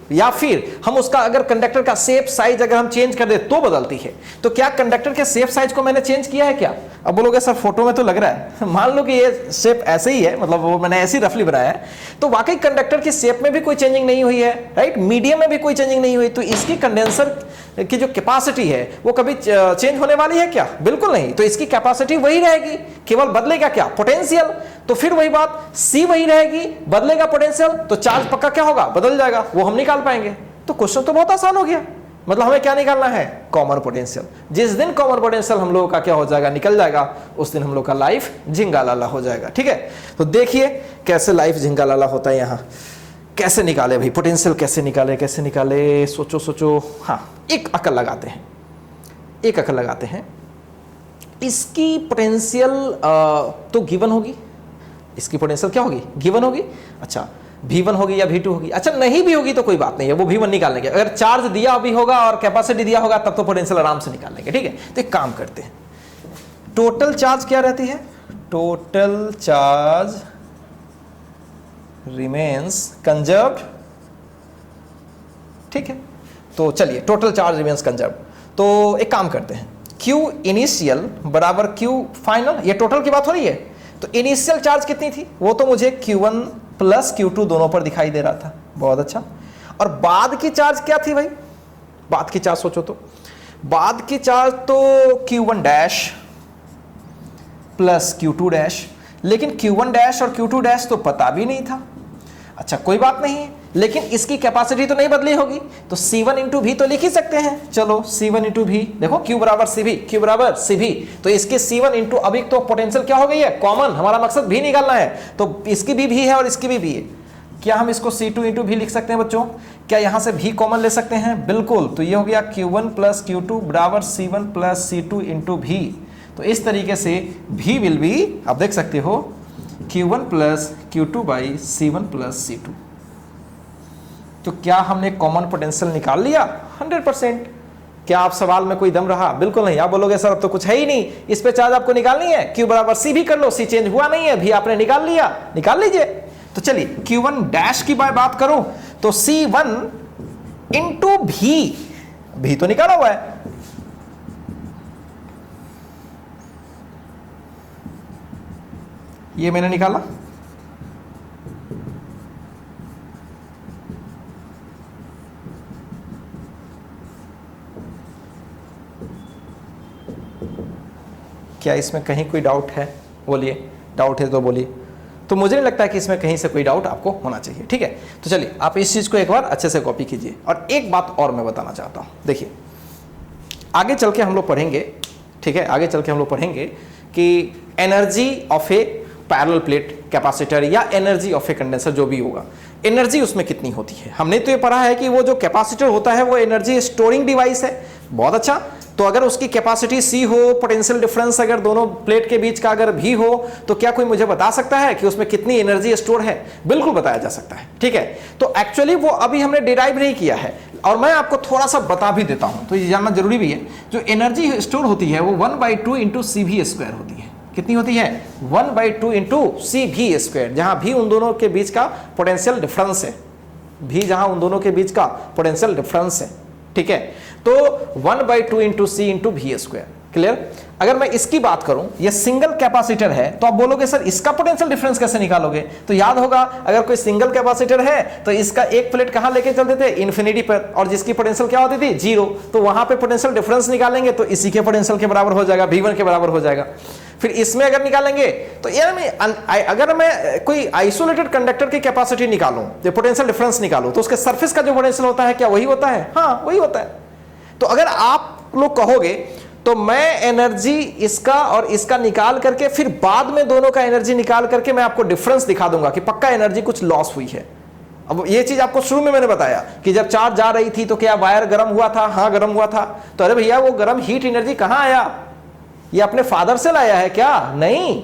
हम उसका अगर कंडक्टर का शेप साइज अगर हम चेंज कर दे तो बदलती है। तो क्या कंडक्टर के शेप साइज को मैंने चेंज किया है क्या। अब बोलोगे सर फोटो में तो लग रहा है, मान लो कि ये शेप ऐसे ही है, मतलब वो मैंने ऐसे ही रफली बनाया है, तो वाकई कंडक्टर की शेप में भी कोई चेंजिंग नहीं हुई है, राइट। मीडियम में भी कोई चेंजिंग नहीं हुई। तो इसकी कंडेंसर की जो कैपेसिटी है वो कभी चेंज होने वाली है क्या, बिल्कुल नहीं। तो इसकी कैपेसिटी वही रहेगी, केवल बदलेगा क्या, पोटेंशियल। तो फिर वही बात, C वही रहेगी, बदलेगा पोटेंशियल, तो चार्ज पक्का क्या होगा, बदल जाएगा, वो हम निकाल पाएंगे। तो क्वेश्चन तो बहुत आसान हो गया। मतलब हमें क्या निकालना है, कॉमन पोटेंशियल। जिस दिन कॉमन पोटेंशियल हम लोगों का क्या हो जाएगा, निकल जाएगा, उस दिन हम लोग का लाइफ झिंगालाला हो जाएगा। ठीक है, तो देखिए कैसे लाइफ झिंगालाला होता है। यहाँ कैसे निकाले भाई पोटेंशियल, कैसे निकाले, सोचो। हाँ, एक अकल लगाते हैं। इसकी पोटेंशियल तो गिवन होगी, इसकी पोटेंशियल क्या होगी, गिवन होगी। अच्छा, V1 होगी या V2 होगी। अच्छा, नहीं भी होगी तो कोई बात नहीं है, वो V1 निकाल लेंगे। अगर चार्ज दिया भी होगा और कैपेसिटी दिया होगा तब तो पोटेंशियल आराम से निकाल लेंगे। ठीक है, तो एक काम करते हैं, टोटल चार्ज क्या रहती है, टोटल चार्ज रिमेन्स कंजर्व्ड। ठीक है, तो चलिए टोटल चार्ज रिमेन्स कंजर्व्ड। तो एक काम करते हैं, Q इनिशियल बराबर Q फाइनल, ये टोटल की बात हो रही है। तो इनिशियल चार्ज कितनी थी, वो तो मुझे Q1 प्लस Q2 दोनों पर दिखाई दे रहा था, बहुत अच्छा। और बाद की चार्ज क्या थी भाई, बाद की चार्ज सोचो तो, बाद की चार्ज तो Q1 dash plus Q2 dash, लेकिन Q1 डैश और Q2 डैश तो पता भी नहीं था। अच्छा, कोई बात नहीं, लेकिन इसकी कैपेसिटी तो नहीं बदली होगी, तो C1 इंटू भी तो लिख ही सकते हैं। चलो C1 इंटू भी, देखो Q बराबर CV, तो इसके C1 इंटू अभी तो पोटेंशियल क्या हो गई है, कॉमन। हमारा मकसद भी निकालना है, तो इसकी भी है और इसकी भी है। क्या हम इसको C2 इंटू भी लिख सकते हैं बच्चों, क्या यहां से भी कॉमन ले सकते हैं, बिल्कुल। तो ये हो गया Q1 प्लस Q2 बराबर C1 प्लस C2 इंटू भी। तो इस तरीके से भी विल बी, आप देख सकते हो, Q1 plus Q2 by C1 plus C2। तो क्या हमने कॉमन पोटेंशियल निकाल लिया 100%। क्या आप सवाल में कोई दम रहा, बिल्कुल नहीं। आप बोलोगे सर अब तो कुछ है ही नहीं, इस पे चार्ज आपको निकालनी है, Q बराबर C भी कर लो, C चेंज हुआ नहीं है, भी आपने निकाल लिया, निकाल लीजिए। तो चलिए Q1 डैश की बात करूं तो C1 इंटू भी तो निकाला हुआ है, ये मैंने निकाला। क्या इसमें कहीं कोई डाउट है, बोलिए, डाउट है तो बोलिए। तो मुझे नहीं लगता कि इसमें कहीं से कोई डाउट आपको होना चाहिए। ठीक है, तो चलिए आप इस चीज़ को एक बार अच्छे से कॉपी कीजिए। और एक बात और मैं बताना चाहता हूँ, देखिए आगे चल के हम लोग पढ़ेंगे, ठीक है, आगे चल के हम लोग पढ़ेंगे कि energy of A parallel plate capacitor या एनर्जी ऑफ ए कंडेंसर, जो भी होगा, एनर्जी उसमें कितनी होती है। हमने तो ये पढ़ा है कि वो जो कैपेसिटर होता है वो एनर्जी स्टोरिंग डिवाइस है, बहुत अच्छा। तो अगर उसकी कैपेसिटी C हो, पोटेंशियल डिफरेंस अगर दोनों प्लेट के बीच का अगर V हो, तो क्या कोई मुझे बता सकता है कि उसमें कितनी एनर्जी स्टोर है? बिल्कुल बताया जा सकता है, ठीक है। तो एक्चुअली वो अभी हमने डिराइव नहीं किया है, और मैं आपको थोड़ा सा बता भी देता हूं, तो ये जानना जरूरी भी है। जो एनर्जी स्टोर होती है वो 1/2 इंटू CV² होती है। कितनी होती है? 1/2 इंटू CV², जहां भी उन दोनों के बीच का पोटेंशियल डिफरेंस है, भी जहां उन दोनों के बीच का पोटेंशियल डिफरेंस है, ठीक है। तो 1/2 into C into V²। Clear? अगर मैं इसकी बात करूं, ये सिंगल कैपेसिटर है, तो आप बोलोगे सर इसका पोटेंशियल डिफरेंस कैसे निकालोगे? तो याद होगा, अगर कोई सिंगल कैपेसिटर है तो इसका एक प्लेट कहां लेके चलते थे? इन्फिनिटी पर, और जिसकी पोटेंशियल क्या होती थी? 0। तो वहां पे पोटेंशियल डिफरेंस निकालेंगे तो इसी के पोटेंशियल के बराबर हो जाएगा, V1 के बराबर हो जाएगा। फिर इसमें अगर निकालेंगे तो यार अगर मैं कोई आइसोलेटेड कंडक्टर की कैपेसिटी निकालूं, पोटेंशियल डिफरेंस निकालूं, तो उसके सरफेस का जो पोटेंशियल होता है क्या वही होता है? हाँ, वही होता है। तो अगर आप लोग कहोगे तो मैं एनर्जी इसका और इसका निकाल करके फिर बाद में दोनों का एनर्जी निकाल करके मैं आपको डिफरेंस दिखा दूंगा कि पक्का एनर्जी कुछ लॉस हुई है। अब ये चीज आपको शुरू में मैंने बताया कि जब चार्ज जा रही थी तो क्या वायर गर्म हुआ था? हाँ, गर्म हुआ था। तो अरे भैया, वो गर्म हीट एनर्जी कहां आया? ये अपने फादर से लाया है क्या? नहीं,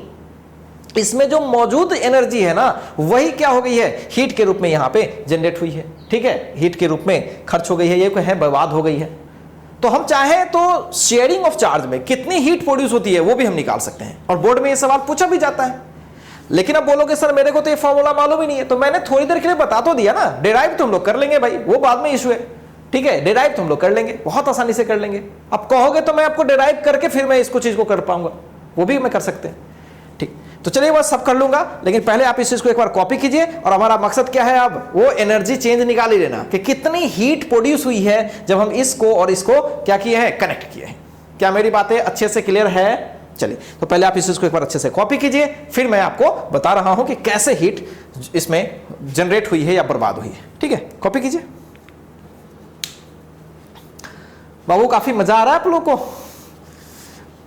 इसमें जो मौजूद एनर्जी है ना, वही क्या हो गई है? हीट के रूप में यहां पे जनरेट हुई है, ठीक है। हीट के रूप में खर्च हो गई है, ये है बर्बाद हो गई है। तो हम चाहें तो शेयरिंग ऑफ चार्ज में कितनी हीट प्रोड्यूस होती है वो भी हम निकाल सकते हैं, और बोर्ड में ये सवाल पूछा भी जाता है। लेकिन अब बोलोगे सर मेरे को तो ये फॉर्मूला मालूम ही नहीं है, तो मैंने थोड़ी देर के लिए बता तो दिया ना। डिराइव तो हम लोग कर लेंगे भाई, वो बाद में इशू है, ठीक है। डिराइव तो हम लोग कर लेंगे, बहुत आसानी से कर लेंगे। अब कहोगे तो मैं आपको डिराइव करके फिर मैं इसको चीज को कर पाऊंगा, वो भी मैं कर सकते हैं, ठीक। तो चलिए बस सब कर लूंगा, लेकिन पहले आप इस चीज को एक बार कॉपी कीजिए। और हमारा मकसद क्या है? अब वो एनर्जी चेंज निकाल ही लेना कि कितनी हीट प्रोड्यूस हुई है जब हम इसको और इसको क्या किए हैं? कनेक्ट किए हैं। क्या मेरी बातें अच्छे से क्लियर है? चलिए, तो पहले आप इस चीज को एक बार अच्छे से कॉपी कीजिए, फिर मैं आपको बता रहा हूं कि कैसे हीट इसमें जनरेट हुई है या बर्बाद हुई है, ठीक है। कॉपी कीजिए बाबू। काफी मजा आ रहा है आप लोगों को?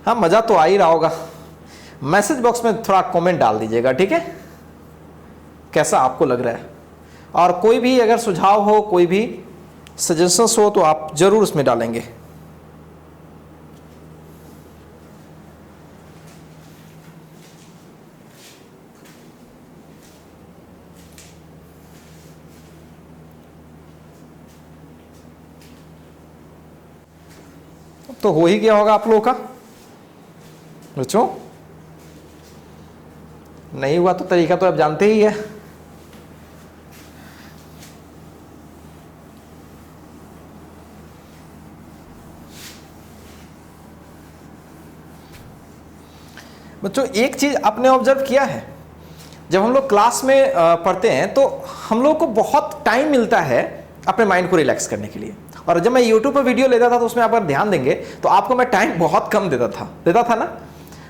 हाँ, मजा तो आ ही रहा होगा। मैसेज बॉक्स में थोड़ा कमेंट डाल दीजिएगा, ठीक है, कैसा आपको लग रहा है। और कोई भी अगर सुझाव हो, कोई भी सजेशंस हो, तो आप जरूर उसमें डालेंगे। तो हो ही गया होगा आप लोगों का बच्चों। नहीं हुआ तो तरीका तो आप जानते ही है। बच्चों, एक चीज आपने ऑब्जर्व किया है, जब हम लोग क्लास में पढ़ते हैं तो हम लोग को बहुत टाइम मिलता है अपने माइंड को रिलैक्स करने के लिए। और जब मैं YouTube पर वीडियो लेता था तो उसमें आप अगर ध्यान देंगे तो आपको मैं टाइम बहुत कम देता था ना।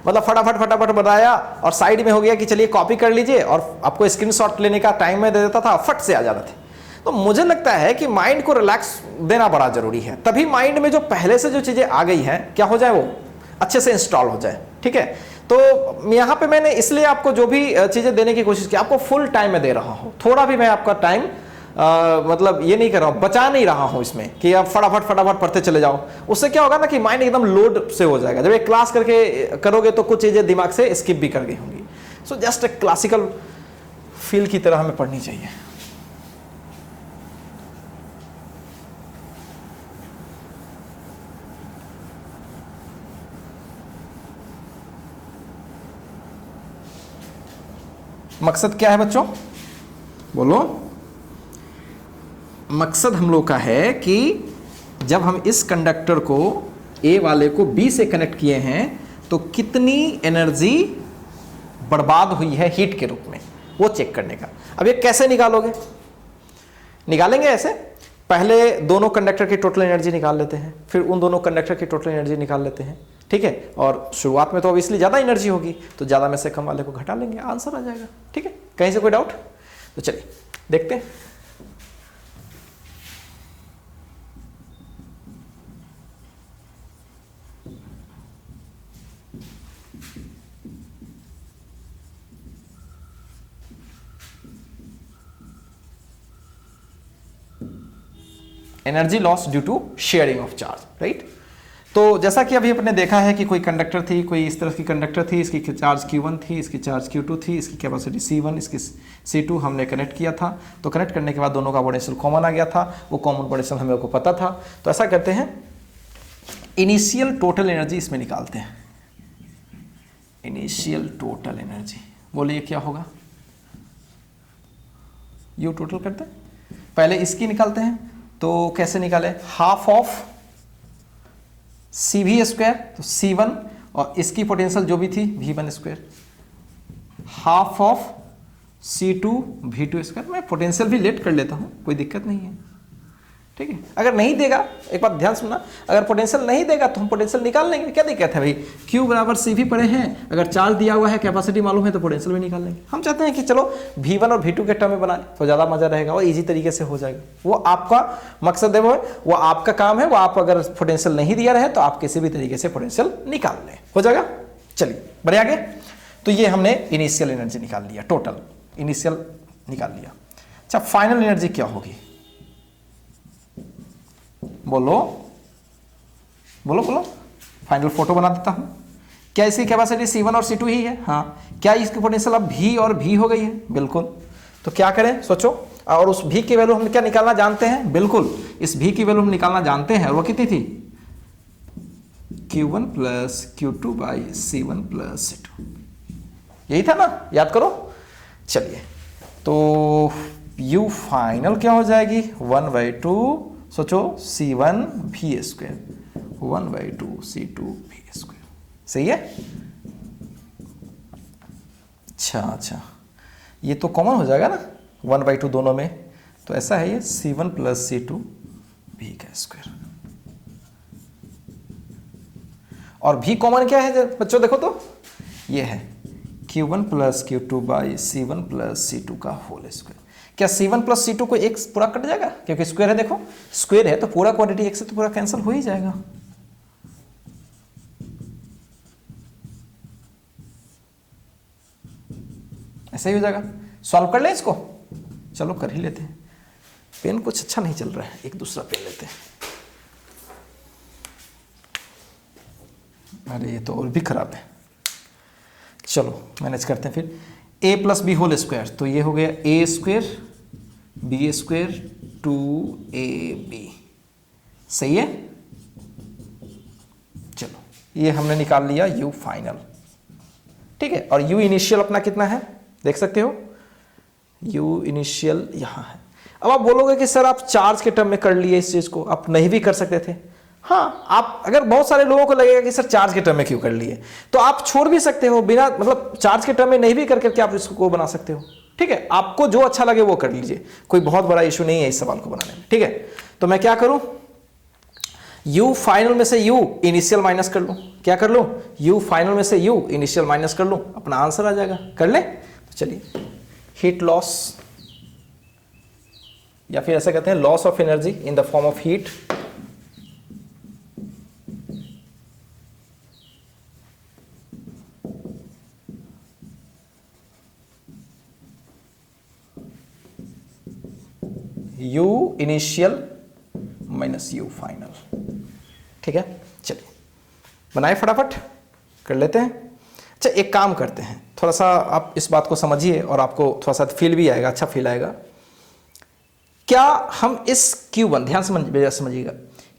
मतलब फटाफट बताया और साइड में हो गया कि चलिए कॉपी कर लीजिए, और आपको स्क्रीनशॉट लेने का टाइम में दे देता था, फट से आ जाते थे। तो मुझे लगता है कि माइंड को रिलैक्स देना बड़ा जरूरी है, तभी माइंड में जो पहले से जो चीजें आ गई हैं क्या हो जाए, वो अच्छे से इंस्टॉल हो जाए, ठीक है। तो यहाँ पे मैंने इसलिए आपको जो भी चीजें देने की कोशिश की, आपको फुल टाइम में दे रहा हूँ। थोड़ा भी मैं आपका टाइम मतलब ये नहीं कर रहा हूं, बचा नहीं रहा हूं इसमें कि आप फटाफट पढ़ते चले जाओ। उससे क्या होगा ना कि माइंड एकदम लोड से हो जाएगा। जब एक क्लास करके करोगे तो कुछ चीजें दिमाग से स्किप भी कर गई होंगी। सो जस्ट एक क्लासिकल फील की तरह हमें पढ़नी चाहिए। मकसद क्या है बच्चों, बोलो। मकसद हम लोग का है कि जब हम इस कंडक्टर को ए वाले को बी से कनेक्ट किए हैं तो कितनी एनर्जी बर्बाद हुई है हीट के रूप में, वो चेक करने का। अब ये कैसे निकालोगे? निकालेंगे ऐसे, पहले दोनों कंडक्टर की टोटल एनर्जी निकाल लेते हैं, फिर उन दोनों कंडक्टर की टोटल एनर्जी निकाल लेते हैं, ठीक है। और शुरुआत में तो ऑब्वियसली ज़्यादा एनर्जी होगी, तो ज़्यादा में से कम वाले को घटा लेंगे, आंसर आ जाएगा, ठीक है। कहीं से कोई डाउट? तो चलिए देखते हैं। Energy loss due to sharing of charge, right. तो जैसा कि अभी अपने देखा है कि कोई कंडक्टर थी, कोई इस तरह की कंडक्टर थी, इसकी चार्ज Q1 थी, इसकी चार्ज Q2 थी, इसकी कैपेसिटी C1, इसकी C2 हमने कनेक्ट किया था। तो कनेक्ट करने के बाद दोनों का पोटेंशियल कॉमन आ गया था, वो कॉमन पोटेंशियल हमें को पता था। तो ऐसा करते हैं, इनिशियल टोटल एनर्जी इसमें निकालते हैं। इनिशियल टोटल एनर्जी बोलिए क्या होगा, यू टोटल करते हैं, पहले इसकी निकालते हैं। तो कैसे निकाले, हाफ ऑफ CV स्क्वायर, तो C1 और इसकी पोटेंशियल जो भी थी V1 square, half of C2 V2 square. मैं पोटेंशियल भी लेट कर लेता हूं, कोई दिक्कत नहीं है, ठीक है। अगर नहीं देगा, एक बात ध्यान सुनना, अगर पोटेंशियल नहीं देगा तो हम पोटेंशियल निकाल लेंगे, क्या दिक्कत है भाई। Q बराबर CV पड़े हैं, अगर चार्ज दिया हुआ है, कैपेसिटी मालूम है, तो पोटेंशियल भी निकाल लेंगे। हम चाहते हैं कि चलो V1 और V2 के टर्म में बनाए तो ज़्यादा मजा रहेगा और इजी तरीके से हो जाएगा। वो आपका मकसद है, वो आपका काम है। वो आप अगर पोटेंशियल नहीं दिया रहे तो आप किसी भी तरीके से पोटेंशियल निकाल लें, हो जाएगा। चलिए बढ़े आगे। तो ये हमने इनिशियल एनर्जी निकाल लिया, टोटल इनिशियल निकाल लिया। अच्छा, फाइनल एनर्जी क्या होगी, बोलो बोलो बोलो। फाइनल फोटो बना देता हूं। क्या इसकी कैपेसिटी C1 और C2 ही है? हाँ। क्या इसकी पोटेंशियल अब V और V हो गई है? बिल्कुल। तो क्या करें, सोचो। और उस V की वैल्यू हम क्या निकालना जानते हैं? बिल्कुल, इस V की वैल्यू हम निकालना जानते हैं। और वो कितनी थी? Q1 plus Q2 by C1 plus C2, यही था ना, याद करो। चलिए, तो U फाइनल क्या हो जाएगी, 1/2, सोचो, C1 V square, 1/2 C2 V square, सही है। अच्छा, ये तो कॉमन हो जाएगा ना 1/2 दोनों में, तो ऐसा है ये C1 प्लस C2 V का स्क्वायर। और V कॉमन क्या है बच्चों, देखो तो ये है Q1 plus Q2 by C1 plus C2 का होल स्क्वायर। क्या C1 प्लस C2 को एक पूरा कट जाएगा, क्योंकि स्क्वायर है, देखो स्क्वायर है तो पूरा क्वांटिटी एक से तो पूरा कैंसिल हो ही जाएगा। ऐसा ही हो जाएगा। सॉल्व कर लें इसको, चलो कर ही लेते हैं। पेन कुछ अच्छा नहीं चल रहा है, एक दूसरा पेन लेते हैं। अरे ये तो और भी खराब है, चलो मैनेज करते हैं फिर। A plus B whole square, तो ये हो गया A square B square 2AB, सही है। चलो, ये हमने निकाल लिया U फाइनल, ठीक है। और U इनिशियल अपना कितना है, देख सकते हो, U इनिशियल यहां है। अब आप बोलोगे कि सर आप चार्ज के टर्म में कर लिए इस चीज को, आप नहीं भी कर सकते थे। हाँ, आप अगर बहुत सारे लोगों को लगेगा कि सर चार्ज के टर्म में क्यों कर लिए, तो आप छोड़ भी सकते हो, बिना मतलब चार्ज के टर्म में नहीं भी करके आप इसको बना सकते हो, ठीक है। आपको जो अच्छा लगे वो कर लीजिए, कोई बहुत बड़ा इशू नहीं है इस सवाल को बनाने में, ठीक है। तो मैं क्या करूं, U फाइनल में से U इनिशियल माइनस कर लूं, क्या कर लूं, U फाइनल में से U इनिशियल माइनस कर लूं, अपना आंसर आ जाएगा। कर ले, तो चलिए, हीट लॉस, या फिर ऐसा कहते हैं loss of energy in the form of heat, U initial minus U final, ठीक है। चलिए बनाए, फटाफट कर लेते हैं। अच्छा, एक काम करते हैं, थोड़ा सा आप इस बात को समझिए और आपको थोड़ा सा फील भी आएगा, अच्छा फील आएगा। क्या हम इस Q1, ध्यान समझिएगा,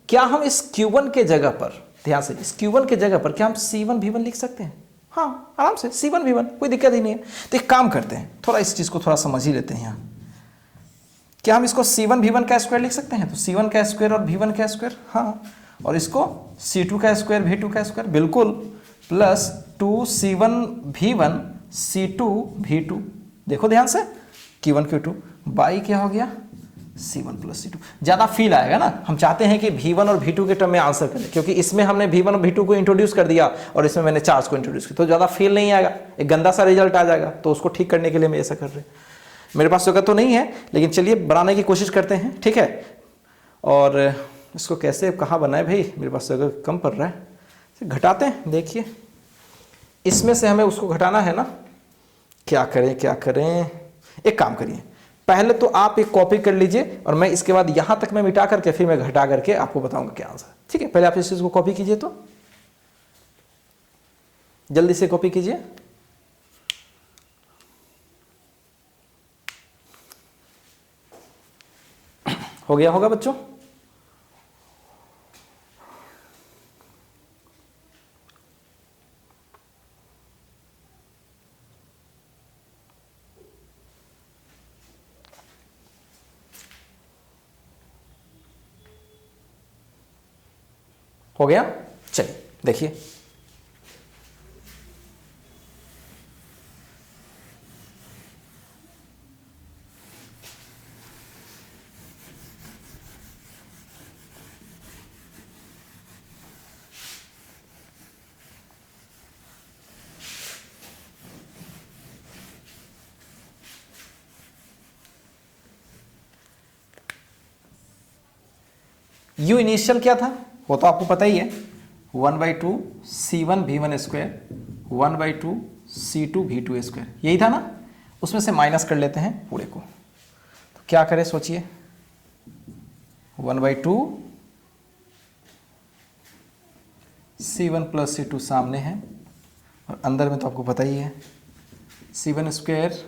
क्या हम इस Q1 के जगह पर, ध्यान से, इस Q1 के जगह पर क्या हम C1 V1 लिख सकते हैं? हाँ, आराम से C1 V1, कोई दिक्कत ही नहीं है। तो एक काम करते हैं, थोड़ा इस चीज को थोड़ा समझ ही लेते हैं यहाँ। क्या हम इसको C1 V1 का स्क्वायर लिख सकते हैं? तो C1 का स्क्वायर और V1 का स्क्वायर, हाँ, और इसको C2 का स्क्वायर V2 का स्क्वायर, बिल्कुल, plus 2C1 V1 C2 V2, देखो ध्यान से, Q1 Q2 बाई क्या हो गया, C1 प्लस C2। ज्यादा फील आएगा ना, हम चाहते हैं कि V1 और V2 के टर्म में आंसर करें, क्योंकि इसमें हमने V1 और V2 को इंट्रोड्यूस कर दिया और इसमें मैंने चार्ज को इंट्रोड्यूस किया, तो ज्यादा फील नहीं आएगा, एक गंदा सा रिजल्ट आ जाएगा। तो उसको ठीक करने के लिए मैं ऐसा कर रहे हैं। मेरे पास जगह तो नहीं है, लेकिन चलिए बनाने की कोशिश करते हैं, ठीक है। और इसको कैसे कहाँ बनाए भाई, मेरे पास जगह कम पड़ रहा है, घटाते हैं। देखिए, इसमें से हमें उसको घटाना है ना, क्या करें, एक काम करिए, पहले तो आप एक कॉपी कर लीजिए और मैं इसके बाद यहां तक मैं मिटा करके फिर मैं घटा करके आपको बताऊंगा क्या आंसर। ठीक है, पहले आप इस चीज को कॉपी कीजिए, तो जल्दी से कॉपी कीजिए। हो गया होगा बच्चों? हो गया? चलिए देखिए, यू इनिशियल क्या था वो तो आपको पता ही है, 1/2 C1 V1 square 1/2 C2 V2 square, यही था ना। उसमें से माइनस कर लेते हैं पूरे को, तो क्या करें सोचिए। 1/2 C1 प्लस C2 सामने है और अंदर में तो आपको पता ही है C1 square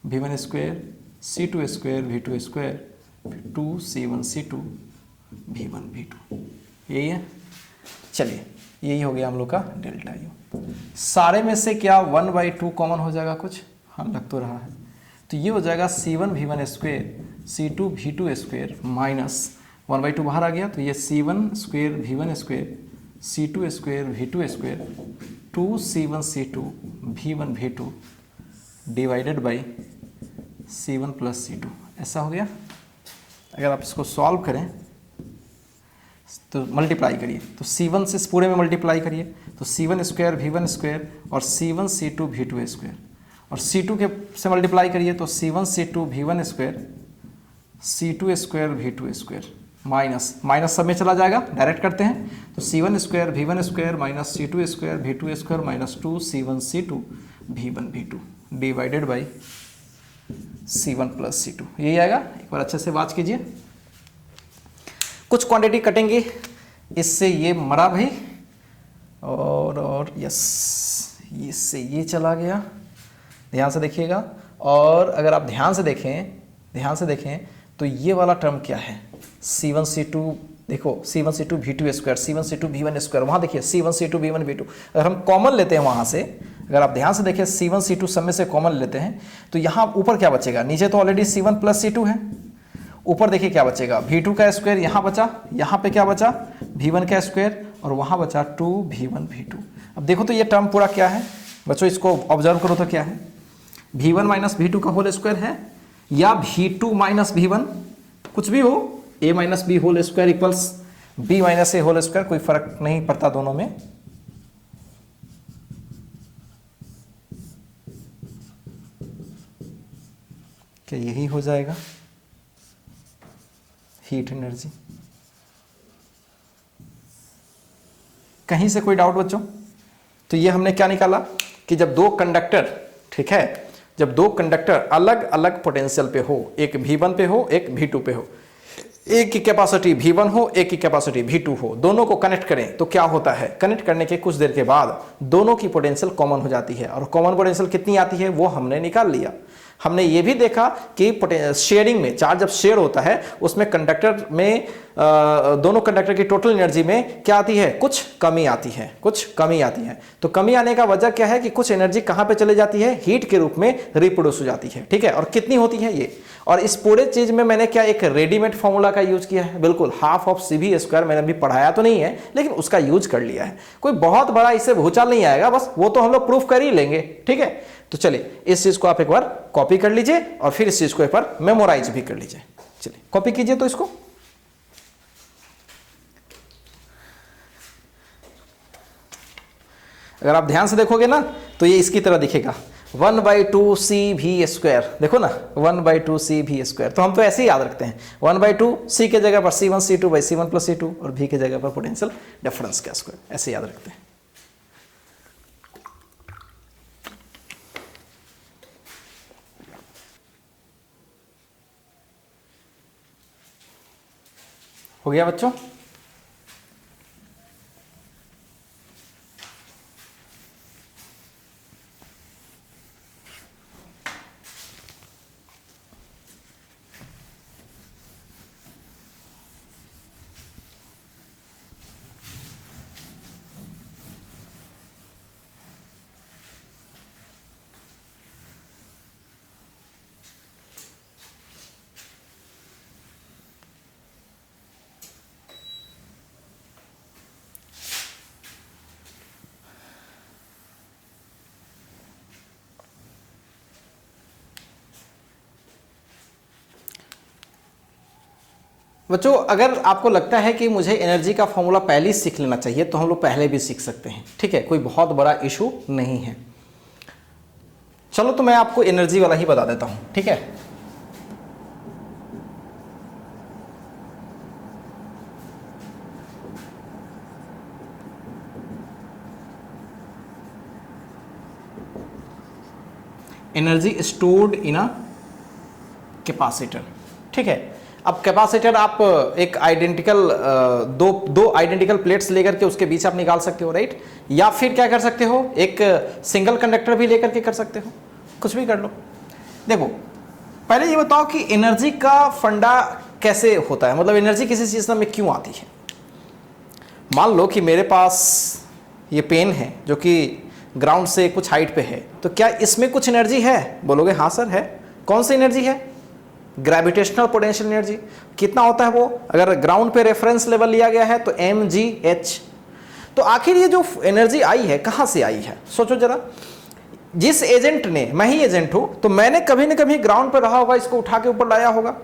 V1 square C2 square V2 square 2 C1 C2 V1 V2, यही है। चलिए यही हो गया हम लोग का डेल्टा यू। सारे में से क्या 1/2 कॉमन हो जाएगा कुछ? हाँ लग तो रहा है, तो ये हो जाएगा C1 V1 square C2 V2 square minus 1/2 बाहर आ गया, तो ये C1 square V1 square C2 square V2 square 2 C1 C2 V1 V2 divided by C1 plus C2, ऐसा हो गया। अगर आप इसको सॉल्व करें तो मल्टीप्लाई करिए, तो C1 से इस पूरे में मल्टीप्लाई करिए, तो C1 स्क्वायर V1 स्क्वायर और C1 C2 V2 स्क्वायर, और C2 के से मल्टीप्लाई करिए तो C1 C2 V1 square C2 square V2 square minus minus सब में चला जाएगा, डायरेक्ट करते हैं, तो C1 square V1 square minus C2 square V2 square minus 2 C1 C2 V1 V2 divided by C1 plus C2, यही आएगा। एक बार अच्छे से वाच कीजिए। कुछ क्वांटिटी कटेंगे, इससे ये मरा भाई, और यस इससे ये चला गया, ध्यान से देखिएगा। और अगर आप ध्यान से देखें तो ये वाला टर्म क्या है, C1 C2, देखो C1 C2 V2 square C1 C2 V1 square, वहाँ देखिए C1 C2 V1 V2, अगर हम कॉमन लेते हैं वहाँ से, अगर आप ध्यान से देखें C1 C2 सब में से कॉमन लेते हैं तो यहाँ ऊपर क्या बचेगा, नीचे तो ऑलरेडी C1 प्लस C2 है, ऊपर देखिए क्या बचेगा, V2 का स्क्वायर यहाँ बचा, यहाँ पे क्या बचा V1 का स्क्वायर, और वहाँ बचा 2 V1 V2। अब देखो तो ये टर्म पूरा क्या है बच्चों, इसको ऑब्जर्व करो तो क्या है, V1 माइनस V2 का होल स्क्वायर है, या V2 माइनस V1, कुछ भी हो, A minus B whole square equals B minus A whole square, कोई फर्क नहीं पड़ता दोनों में। क्या यही हो जाएगा हीट एनर्जी? कहीं से कोई डाउट बच्चों? तो ये हमने क्या निकाला कि जब दो कंडक्टर, ठीक है, जब दो कंडक्टर अलग अलग पोटेंशियल पे हो, एक V1 पे हो एक V2 पे हो, एक की कैपेसिटी V1 हो एक की कैपेसिटी V2 हो, दोनों को कनेक्ट करें तो क्या होता है, कनेक्ट करने के कुछ देर के बाद दोनों की पोटेंशियल कॉमन हो जाती है, और कॉमन पोटेंशियल कितनी आती है वो हमने निकाल लिया। हमने ये भी देखा कि शेयरिंग में, चार्ज जब शेयर होता है उसमें कंडक्टर में दोनों कंडक्टर की टोटल एनर्जी में क्या आती है, कुछ कमी आती है। तो कमी आने का वजह क्या है कि कुछ एनर्जी कहां पे चली जाती है, हीट के रूप में रिप्रोड्यूस हो जाती है, ठीक है। और कितनी होती है ये, और इस पूरे चीज में मैंने क्या एक रेडीमेड फॉर्मूला का यूज किया है, बिल्कुल हाफ ऑफ CV स्क्वायर, मैंने अभी पढ़ाया तो नहीं है लेकिन उसका यूज कर लिया है। कोई बहुत बड़ा इससे भूचाल नहीं आएगा, बस वो तो हम लोग प्रूफ कर ही लेंगे, ठीक है। तो चलिए इस चीज को आप एक बार कॉपी कर लीजिए और फिर इस चीज को एक बार मेमोराइज भी कर लीजिए। चलिए कॉपी कीजिए तो इसको, अगर आप ध्यान से देखोगे ना तो ये इसकी तरह दिखेगा, 1/2 CV स्क्वायर, देखो ना 1/2 CV स्क्वायर। तो हम तो ऐसे ही याद रखते हैं, 1/2 C के जगह पर C1 C2 by C1 plus C2 और V के जगह पर पोटेंशियल डिफरेंस का स्क्वायर, ऐसे याद रखते हैं। हो गया बच्चों? बच्चों अगर आपको लगता है कि मुझे एनर्जी का फॉर्मूला पहले ही सीख लेना चाहिए तो हम लोग पहले भी सीख सकते हैं, ठीक है, कोई बहुत बड़ा इशू नहीं है। चलो तो मैं आपको एनर्जी वाला ही बता देता हूं, ठीक है। Energy stored in a capacitor, ठीक है। अब कैपेसिटर आप एक आइडेंटिकल दो आइडेंटिकल प्लेट्स लेकर के उसके बीच आप निकाल सकते हो, राइट, या फिर क्या कर सकते हो, एक सिंगल कंडक्टर भी लेकर के कर सकते हो, कुछ भी कर लो। देखो पहले ये बताओ कि एनर्जी का फंडा कैसे होता है, मतलब एनर्जी किसी चीज में क्यों आती है। मान लो कि मेरे पास ये पेन है जो कि ग्राउंड से कुछ हाइट पे है, तो क्या इसमें कुछ एनर्जी है? बोलोगे हाँ सर है। कौन सी एनर्जी है? Gravitational potential energy. कितना होता है वो? अगर ग्राउंड पे रेफरेंस लेवल लिया गया है तो mgh। तो आखिर ये जो एनर्जी आई है कहां से आई है? सोचो जरा, जिस एजेंट ने, मैं ही एजेंट हूं, तो मैंने कभी ना कभी ग्राउंड पर रहा होगा, इसको उठा के ऊपर लाया होगा।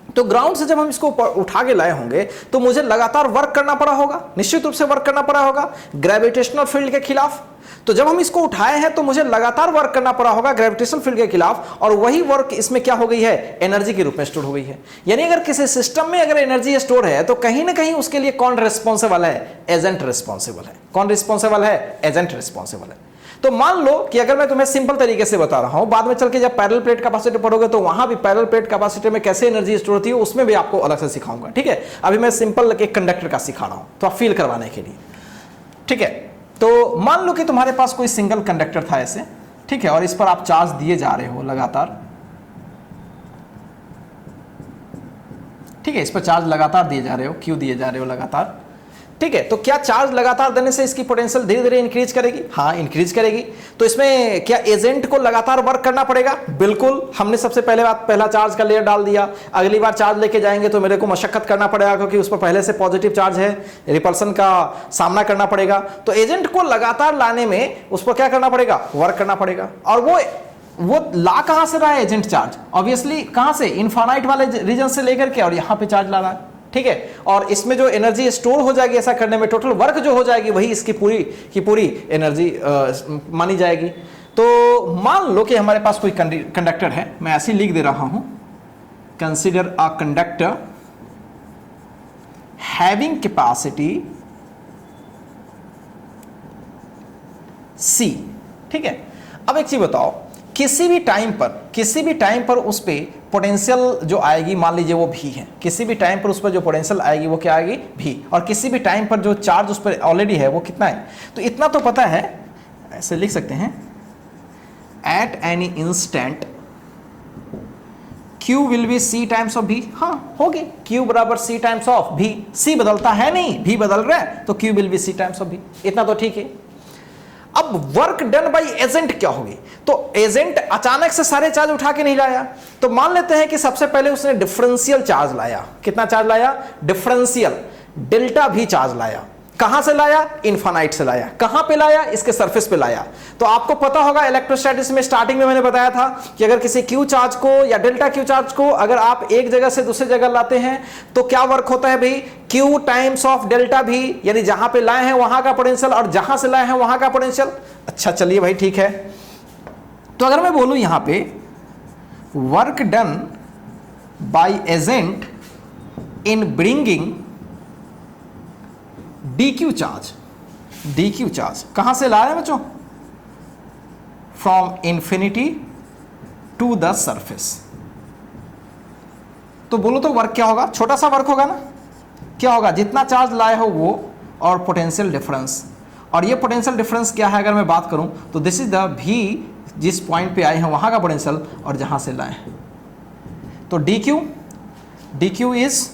तो ग्राउंड से जब हम इसको उठा के लाए होंगे तो मुझे लगातार वर्क करना पड़ा होगा, निश्चित रूप से वर्क करना पड़ा होगा ग्रेविटेशनल फील्ड के खिलाफ। तो जब हम इसको उठाए हैं तो मुझे लगातार वर्क करना पड़ा होगा ग्रेविटेशनल फील्ड के खिलाफ, और वही वर्क इसमें क्या हो गई है? एनर्जी के रूप में स्टोर हो गई है। यानी अगर किसी सिस्टम में अगर एनर्जी स्टोर है तो कहीं ना कहीं उसके लिए कौन रिस्पॉन्सिबल है? एजेंट रिस्पॉन्सिबल है। कौन रिस्पॉन्सिबल है? एजेंट रिस्पॉन्सिबल है। तो मान लो कि अगर मैं तुम्हें सिंपल तरीके से बता रहा हूं, बाद में चल के जब पैरेलल प्लेट कैपेसिटर पढ़ोगे तो वहां भी पैरेलल प्लेट कैपेसिटर में कैसे एनर्जी स्टोर होती है उसमें भी आपको अलग से सिखाऊंगा, ठीक है। अभी मैं सिंपल एक कंडक्टर का सिखा रहा हूं तो आप फील करवाने के लिए, ठीक है। तो मान लो कि तुम्हारे पास कोई सिंगल कंडक्टर था ऐसे, ठीक है, और इस पर आप चार्ज दिए जा रहे हो लगातार, ठीक है, इस पर चार्ज लगातार दिए जा रहे हो, क्यों दिए जा रहे हो लगातार, ठीक है। तो क्या चार्ज लगातार देने से इसकी पोटेंशियल धीरे धीरे इंक्रीज करेगी? हाँ इंक्रीज करेगी। तो इसमें क्या एजेंट को लगातार वर्क करना पड़ेगा? बिल्कुल। हमने सबसे पहले बात पहला चार्ज का लेयर डाल दिया, अगली बार चार्ज लेके जाएंगे तो मेरे को मशक्कत करना पड़ेगा क्योंकि उस पर पहले से पॉजिटिव चार्ज है, रिपल्सन का सामना करना पड़ेगा। तो एजेंट को लगातार लाने में उस पर क्या करना पड़ेगा? वर्क करना पड़ेगा। और वो ला कहां से रहा है एजेंट चार्ज? ऑब्वियसली कहां से? इनफाइनाइट वाले रीजन से लेकर के और यहां पे चार्ज ला रहा है, ठीक है। और इसमें जो एनर्जी स्टोर हो जाएगी ऐसा करने में, टोटल वर्क जो हो जाएगी वही इसकी पूरी की पूरी एनर्जी मानी जाएगी। तो मान लो कि हमारे पास कोई कंडक्टर है, मैं ऐसे लिख दे रहा हूं, consider a conductor having capacity C, ठीक है। अब एक चीज बताओ, किसी भी टाइम पर उस पे पोटेंशियल जो आएगी, मान लीजिए वो भी है, किसी भी टाइम पर उस पर जो पोटेंशियल आएगी वो क्या आएगी? भी। और किसी भी टाइम पर जो चार्ज उस पर ऑलरेडी है वो कितना है? तो इतना तो पता है, ऐसे लिख सकते हैं, at any instant Q will be C times of V। हाँ होगी, Q बराबर C times of V। C बदलता है नहीं, V बदल रहा है, तो Q will be C times of V। इतना तो ठीक है। अब वर्क डन बाय एजेंट क्या होगी? तो एजेंट अचानक से सारे चार्ज उठा के नहीं लाया। तो मान लेते हैं कि सबसे पहले उसने डिफरेंशियल चार्ज लाया। कितना चार्ज लाया? डिफरेंशियल, डेल्टा भी चार्ज लाया। कहां से लाया? इनफाइनाइट से लाया। कहां पे लाया? इसके सरफेस पे लाया। तो आपको पता होगा इलेक्ट्रोस्टैटिक्स में स्टार्टिंग में मैंने बताया था कि अगर किसी क्यू चार्ज को या डेल्टा क्यू चार्ज को अगर आप एक जगह से दूसरी जगह लाते हैं तो क्या वर्क होता है भाई? क्यू टाइम्स ऑफ डेल्टा भी, यानी जहां पे लाए हैं वहां का पोटेंशियल और जहां से लाए हैं वहां का पोटेंशियल। अच्छा चलिए भाई ठीक है। तो अगर मैं बोलूं यहां पे work done by agent in bringing dq charge कहां से ला रहे हैं बच्चों? From infinity to the surface. तो बोलो तो वर्क क्या होगा? छोटा सा वर्क होगा ना, क्या होगा, जितना चार्ज लाए हो वो और पोटेंशियल डिफरेंस, और ये पोटेंशियल डिफरेंस क्या है अगर मैं बात करूं तो दिस इज द भी, जिस पॉइंट पे आए हैं वहां का पोटेंशियल और जहां से लाए, तो D Q is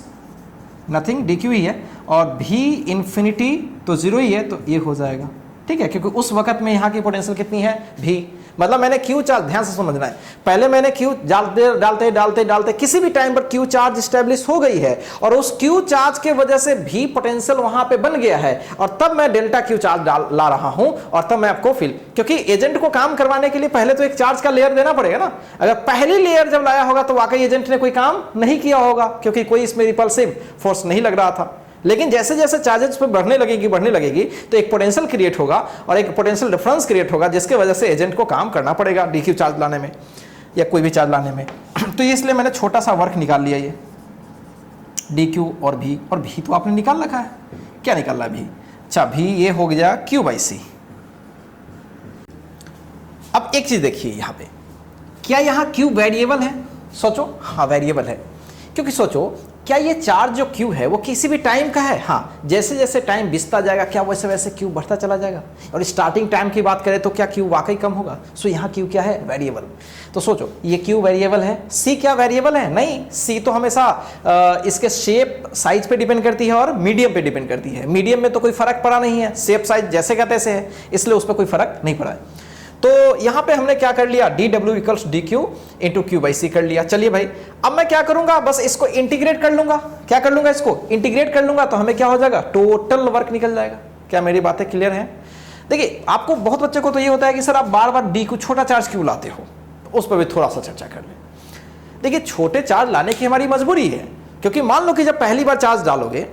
nothing, D Q ही है, और भी इन्फिनिटी तो जीरो ही है, तो ये हो जाएगा, ठीक है, क्योंकि उस वक्त में यहाँ की पोटेंशियल कितनी है, भी, मतलब मैंने क्यू चार्ज, ध्यान से समझना है, पहले मैंने क्यू डालते डालते डालते डालते किसी भी टाइम पर क्यू चार्ज स्टैब्लिश हो गई है, और उस क्यू चार्ज के वजह से भी पोटेंशियल वहां पे बन गया है, और तब मैं डेल्टा क्यू चार्ज ला रहा हूं, और तब मैं आपको फिल, क्योंकि एजेंट को काम करवाने के लिए पहले तो एक चार्ज का लेयर देना पड़ेगा ना, अगर पहली लेयर जब लाया होगा तो वाकई एजेंट ने कोई काम नहीं किया होगा, क्योंकि कोई इसमें रिपल्सिव फोर्स नहीं लग रहा था। लेकिन जैसे जैसे चार्जेस पे बढ़ने लगेगी तो एक पोटेंशियल क्रिएट होगा और एक पोटेंशियल डिफरेंस क्रिएट होगा, जिसके वजह से एजेंट को काम करना पड़ेगा डी क्यू चार्ज लाने में या कोई भी चार्ज लाने में। तो इसलिए मैंने छोटा सा वर्क निकाल लिया, ये डी क्यू और भी तो आपने निकाल रखा है, क्या निकाल रहा है भी, अच्छा भी ये हो गया क्यू बाई सी। अब एक चीज देखिए यहाँ पे, क्या यहाँ क्यू वेरिएबल है, सोचो, हाँ वेरिएबल है, क्योंकि सोचो क्या ये चार्ज जो क्यू है वो किसी भी टाइम का है, हाँ जैसे जैसे टाइम बीतता जाएगा क्या वैसे वैसे क्यू बढ़ता चला जाएगा, और स्टार्टिंग टाइम की बात करें तो क्या क्यू वाकई कम होगा, सो यहाँ क्यू क्या है, वेरिएबल। तो सोचो ये क्यू वेरिएबल है, सी क्या वेरिएबल है, नहीं, सी तो हमेशा इसके शेप साइज पे डिपेंड करती है और मीडियम पे डिपेंड करती है, मीडियम में तो कोई फर्क पड़ा नहीं है, शेप साइज जैसे का तैसे है, इसलिए उस पर कोई फर्क नहीं पड़ा है। तो यहां पे हमने क्या कर लिया, D W equals D Q into Q by C कर लिया। चलिए भाई अब मैं क्या करूंगा, बस इसको इंटीग्रेट कर लूंगा, क्या कर लूंगा, इसको इंटीग्रेट कर लूंगा, तो हमें क्या हो जाएगा, टोटल वर्क निकल जाएगा। क्या मेरी बातें क्लियर हैं? देखिए आपको बहुत बच्चे को तो ये होता है कि सर आप बार बार डी को छोटा चार्ज क्यों लाते हो, तो उस पर भी थोड़ा सा चर्चा कर ले। देखिए छोटे चार्ज लाने की हमारी मजबूरी है, क्योंकि मान लो कि जब पहली बार चार्ज डालोगे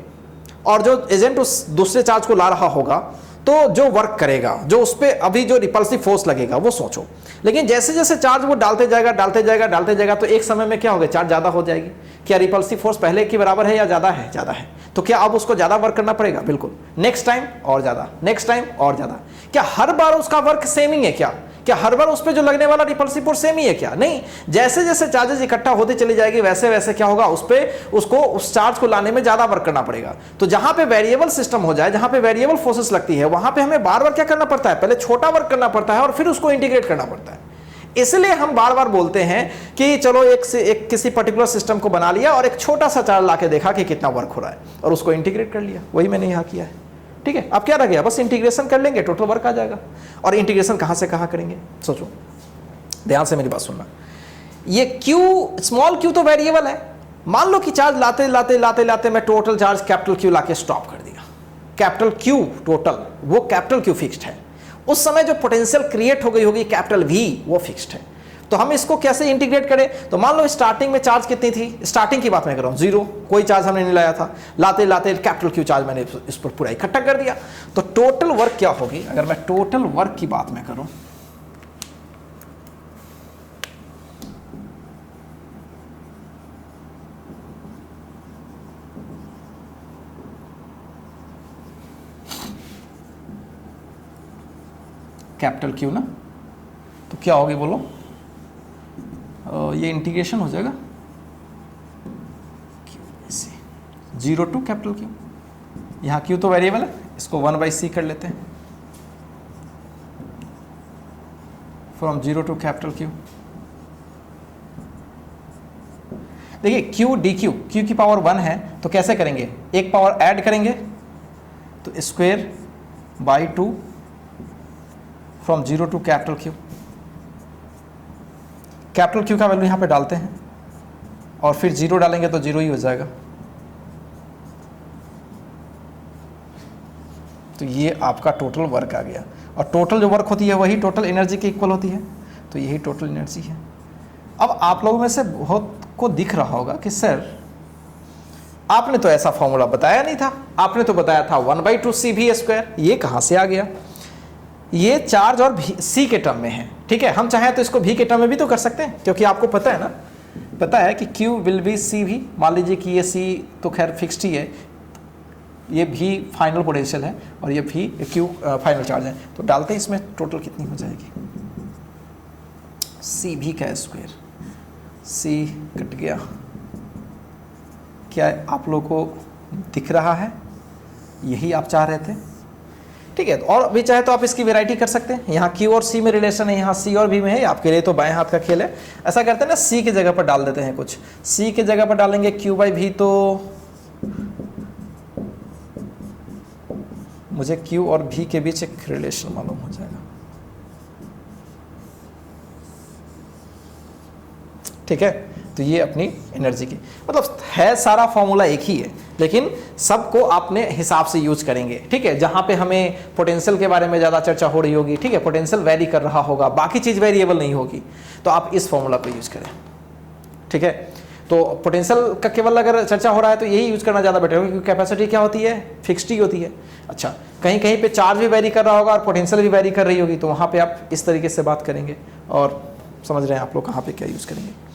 और जो एजेंट उस दूसरे चार्ज को ला रहा होगा तो जो वर्क करेगा, जो उस पर अभी जो रिपल्सिव फोर्स लगेगा वो सोचो, लेकिन जैसे जैसे चार्ज वो डालते जाएगा तो एक समय में क्या होगा, चार्ज ज्यादा हो जाएगी। क्या रिपल्सिव फोर्स पहले के बराबर है या ज्यादा है, ज्यादा है, तो क्या अब उसको ज्यादा वर्क करना पड़ेगा, बिल्कुल, नेक्स्ट टाइम और ज्यादा, नेक्स्ट टाइम और ज्यादा। क्या हर बार उसका वर्क सेम ही है, क्या हर बार उस पर जो लगने वाला रिपल्सिव फोर्स सेम ही है, क्या नहीं, जैसे जैसे चार्जेस इकट्ठा होते चली जाएगी वैसे वैसे क्या होगा, उसको उस चार्ज को लाने में ज्यादा वर्क करना पड़ेगा। तो जहां पे वेरिएबल सिस्टम हो जाए, जहां पे वेरिएबल फोर्सेस लगती है, वहां पे हमें बार बार क्या करना पड़ता है, पहले छोटा वर्क करना पड़ता है और फिर उसको इंटीग्रेट करना पड़ता है। इसलिए हम बार बार बोलते हैं कि चलो एक किसी पर्टिकुलर सिस्टम को बना लिया और एक छोटा सा चार्ज लाके देखा कि कितना वर्क हो रहा है और उसको इंटीग्रेट कर लिया, वही मैंने यहां किया है। ठीक है, अब क्या रह गया, बस इंटीग्रेशन कर लेंगे, टोटल वर्क आ जाएगा। और इंटीग्रेशन कहां से कहां करेंगे, सोचो, ध्यान से मेरी बात सुनना। ये क्यू, स्मॉल क्यू तो वेरिएबल है, मान लो कि चार्ज लाते लाते लाते लाते मैं टोटल चार्ज कैपिटल क्यू लाके स्टॉप कर दिया, कैपिटल क्यू टोटल, वो कैपिटल क्यू फिक्स्ड है, उस समय जो पोटेंशियल क्रिएट हो गई होगी कैपिटल वी, वो फिक्स्ड है। तो हम इसको कैसे इंटीग्रेट करें, तो मान लो स्टार्टिंग में चार्ज कितनी थी, स्टार्टिंग की बात मैं कर रहा हूं, जीरो, कोई चार्ज हमने नहीं लाया था, लाते लाते कैपिटल क्यू चार्ज मैंने इस पर पूरा इकट्ठा कर दिया। तो टोटल वर्क क्या होगी, अगर मैं टोटल वर्क की बात मैं करूं, कैपिटल क्यू ना, तो क्या होगी बोलो, ये इंटीग्रेशन हो जाएगा जीरो टू कैपिटल क्यू, यहाँ क्यू तो वेरिएबल है, इसको 1/c कर लेते हैं, from zero to capital Q. देखिए क्यू डी क्यू, क्यू की पावर 1 है तो कैसे करेंगे, एक पावर ऐड करेंगे तो square by 2 from zero to capital Q. Capital Q का वैल्यू यहां पे डालते हैं और फिर जीरो डालेंगे तो जीरो ही हो जाएगा। तो ये आपका टोटल वर्क आ गया, और टोटल जो वर्क होती है वही टोटल एनर्जी के इक्वल होती है, तो यही टोटल एनर्जी है। अब आप लोगों में से बहुत को दिख रहा होगा कि सर आपने तो ऐसा फॉर्मूला बताया नहीं था, आपने तो बताया था 1/2cv², ये कहां से आ गया, ये चार्ज और सी के टर्म में है। ठीक है, हम चाहें तो इसको भी के टर्म में भी तो कर सकते हैं, क्योंकि आपको पता है ना, पता है कि Q विल बी सी भी, मान लीजिए कि ये सी तो खैर फिक्स्ड ही है, ये भी फाइनल पोटेंशियल है और ये भी Q फाइनल चार्ज है, तो डालते हैं इसमें टोटल कितनी हो जाएगी, सी भी का स्क्वायर, सी कट गया, क्या आप लोग को दिख रहा है, यही आप चाह रहे थे, ठीक है। और भी चाहे तो आप इसकी वैरायटी कर सकते हैं, यहाँ Q और C में रिलेशन है, यहाँ C और B में है, आपके लिए तो बाएं हाथ का खेल है। ऐसा करते हैं ना, C की जगह पर डाल देते हैं कुछ, C की जगह पर डालेंगे Q/V, तो मुझे Q और V के बीच एक रिलेशन मालूम हो जाएगा, ठीक है। तो ये अपनी एनर्जी की मतलब है, सारा फॉर्मूला एक ही है, लेकिन सबको आपने हिसाब से यूज करेंगे, ठीक है। जहां पे हमें पोटेंशियल के बारे में ज़्यादा चर्चा हो रही होगी, ठीक है, पोटेंशियल वेरी कर रहा होगा, बाकी चीज़ वेरिएबल नहीं होगी, तो आप इस फॉर्मूला को यूज करें, ठीक है। तो पोटेंशियल का केवल अगर चर्चा हो रहा है तो यही यूज करना ज़्यादा बेटर होगा, क्योंकि कैपेसिटी क्या होती है, फिक्स्ड ही होती है। अच्छा, कहीं कहीं पे चार्ज भी वेरी कर रहा होगा और पोटेंशियल भी वेरी कर रही होगी, तो वहाँ पे आप इस तरीके से बात करेंगे, और समझ रहे हैं आप लोग कहाँ पे क्या यूज़ करेंगे।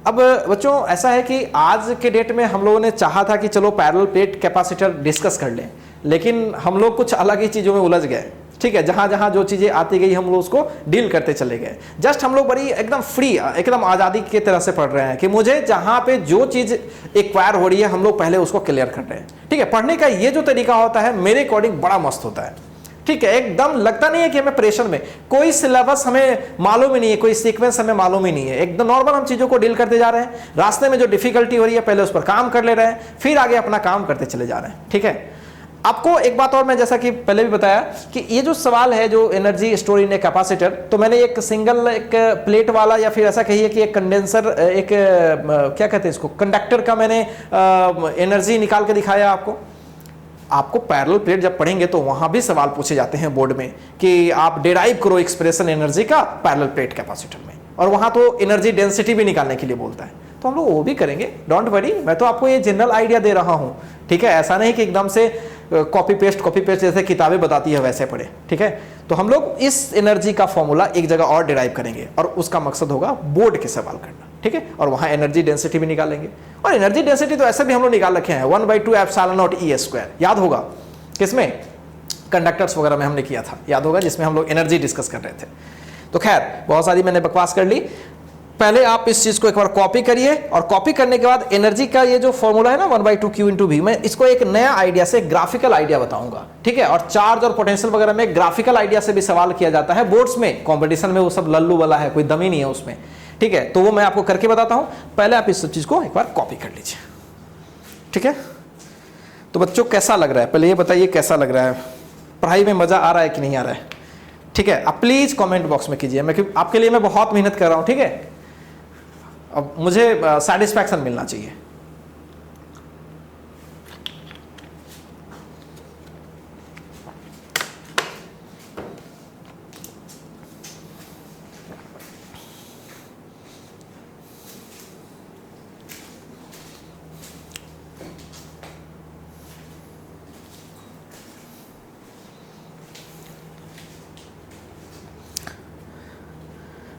अब बच्चों ऐसा है कि आज के डेट में हम लोगों ने चाहा था कि चलो पैरेलल प्लेट कैपेसिटर डिस्कस कर लें, लेकिन हम लोग कुछ अलग ही चीज़ों में उलझ गए, ठीक है। जहाँ जहाँ जो चीज़ें आती गई हम लोग उसको डील करते चले गए। जस्ट हम लोग बड़ी एकदम फ्री, एकदम आज़ादी की तरह से पढ़ रहे हैं कि मुझे जहाँ पे जो चीज़ एक्वायर हो रही है हम लोग पहले उसको क्लियर कर रहे हैं, ठीक है। पढ़ने का ये जो तरीका होता है मेरे अकॉर्डिंग बड़ा मस्त होता है, ठीक है। एकदम लगता नहीं है कि हमें प्रेशर में, कोई सिलेबस हमें मालूम ही नहीं है, कोई सीक्वेंस हमें मालूम ही नहीं है, एकदम नॉर्मल हम चीज़ों को डील करते जा रहे हैं। रास्ते में जो डिफिकल्टी हो रही है पहले उस पर काम कर ले रहे हैं, फिर आगे अपना काम करते चले जा रहे हैं, ठीक है। आपको एक बात और मैं जैसा कि पहले भी बताया कि ये जो सवाल है जो energy store in a capacitor, तो मैंने एक सिंगल एक प्लेट वाला या फिर ऐसा कहिए कि एक कंडेंसर, एक क्या कहते हैं इसको, कंडक्टर का मैंने एनर्जी निकाल के दिखाया आपको। आपको पैरेलल प्लेट जब पढ़ेंगे तो वहां भी सवाल पूछे जाते हैं बोर्ड में कि आप डिराइव करो एक्सप्रेशन एनर्जी का पैरेलल प्लेट कैपेसिटर में, और वहां तो एनर्जी डेंसिटी भी निकालने के लिए बोलता है, तो हम लोग वो भी करेंगे, डोंट वरी। मैं तो आपको ये जनरल आइडिया दे रहा हूं, ठीक है। ऐसा नहीं कि एकदम से कॉपी पेस्ट जैसे किताबें बताती है वैसे पढ़े, ठीक है। तो हम लोग इस एनर्जी का फॉर्मूला एक जगह और डिराइव करेंगे, और उसका मकसद होगा बोर्ड के सवाल करना, ठीक है। और वहां एनर्जी डेंसिटी भी निकालेंगे, और एनर्जी डेंसिटी तो ऐसे भी हम लोग निकाल रखे हैं 1/2 एप्सिलॉन नॉट E², याद होगा किसमें, कंडक्टर्स वगैरह में हमने किया था, याद होगा, जिसमें हम लोग एनर्जी डिस्कस कर रहे थे। तो खैर बहुत सारी मैंने बकवास कर ली, पहले आप इस चीज को एक बार कॉपी करिए, और कॉपी करने के बाद एनर्जी का ये जो फॉर्मूला है ना 1/2 Q/V, मैं इसको एक नया आइडिया से, ग्राफिकल आइडिया बताऊंगा, ठीक है। और चार्ज और पोटेंशियल वगैरह में ग्राफिकल आइडिया से भी सवाल किया जाता है बोर्ड्स में, कंपटीशन में वो सब लल्लू वाला है, कोई दम ही नहीं है उसमें, ठीक है। तो वो मैं आपको करके बताता हूं, पहले आप इस चीज को एक बार कॉपी कर लीजिए, ठीक है। तो बच्चों कैसा लग रहा है, पहले ये बताइए कैसा लग रहा है, पढ़ाई में मजा आ रहा है कि नहीं आ रहा है, ठीक है। आप प्लीज कमेंट बॉक्स में कीजिए, मैं आपके लिए मैं बहुत मेहनत कर रहा हूं, ठीक है। अब मुझे सेटिस्फैक्शन मिलना चाहिए।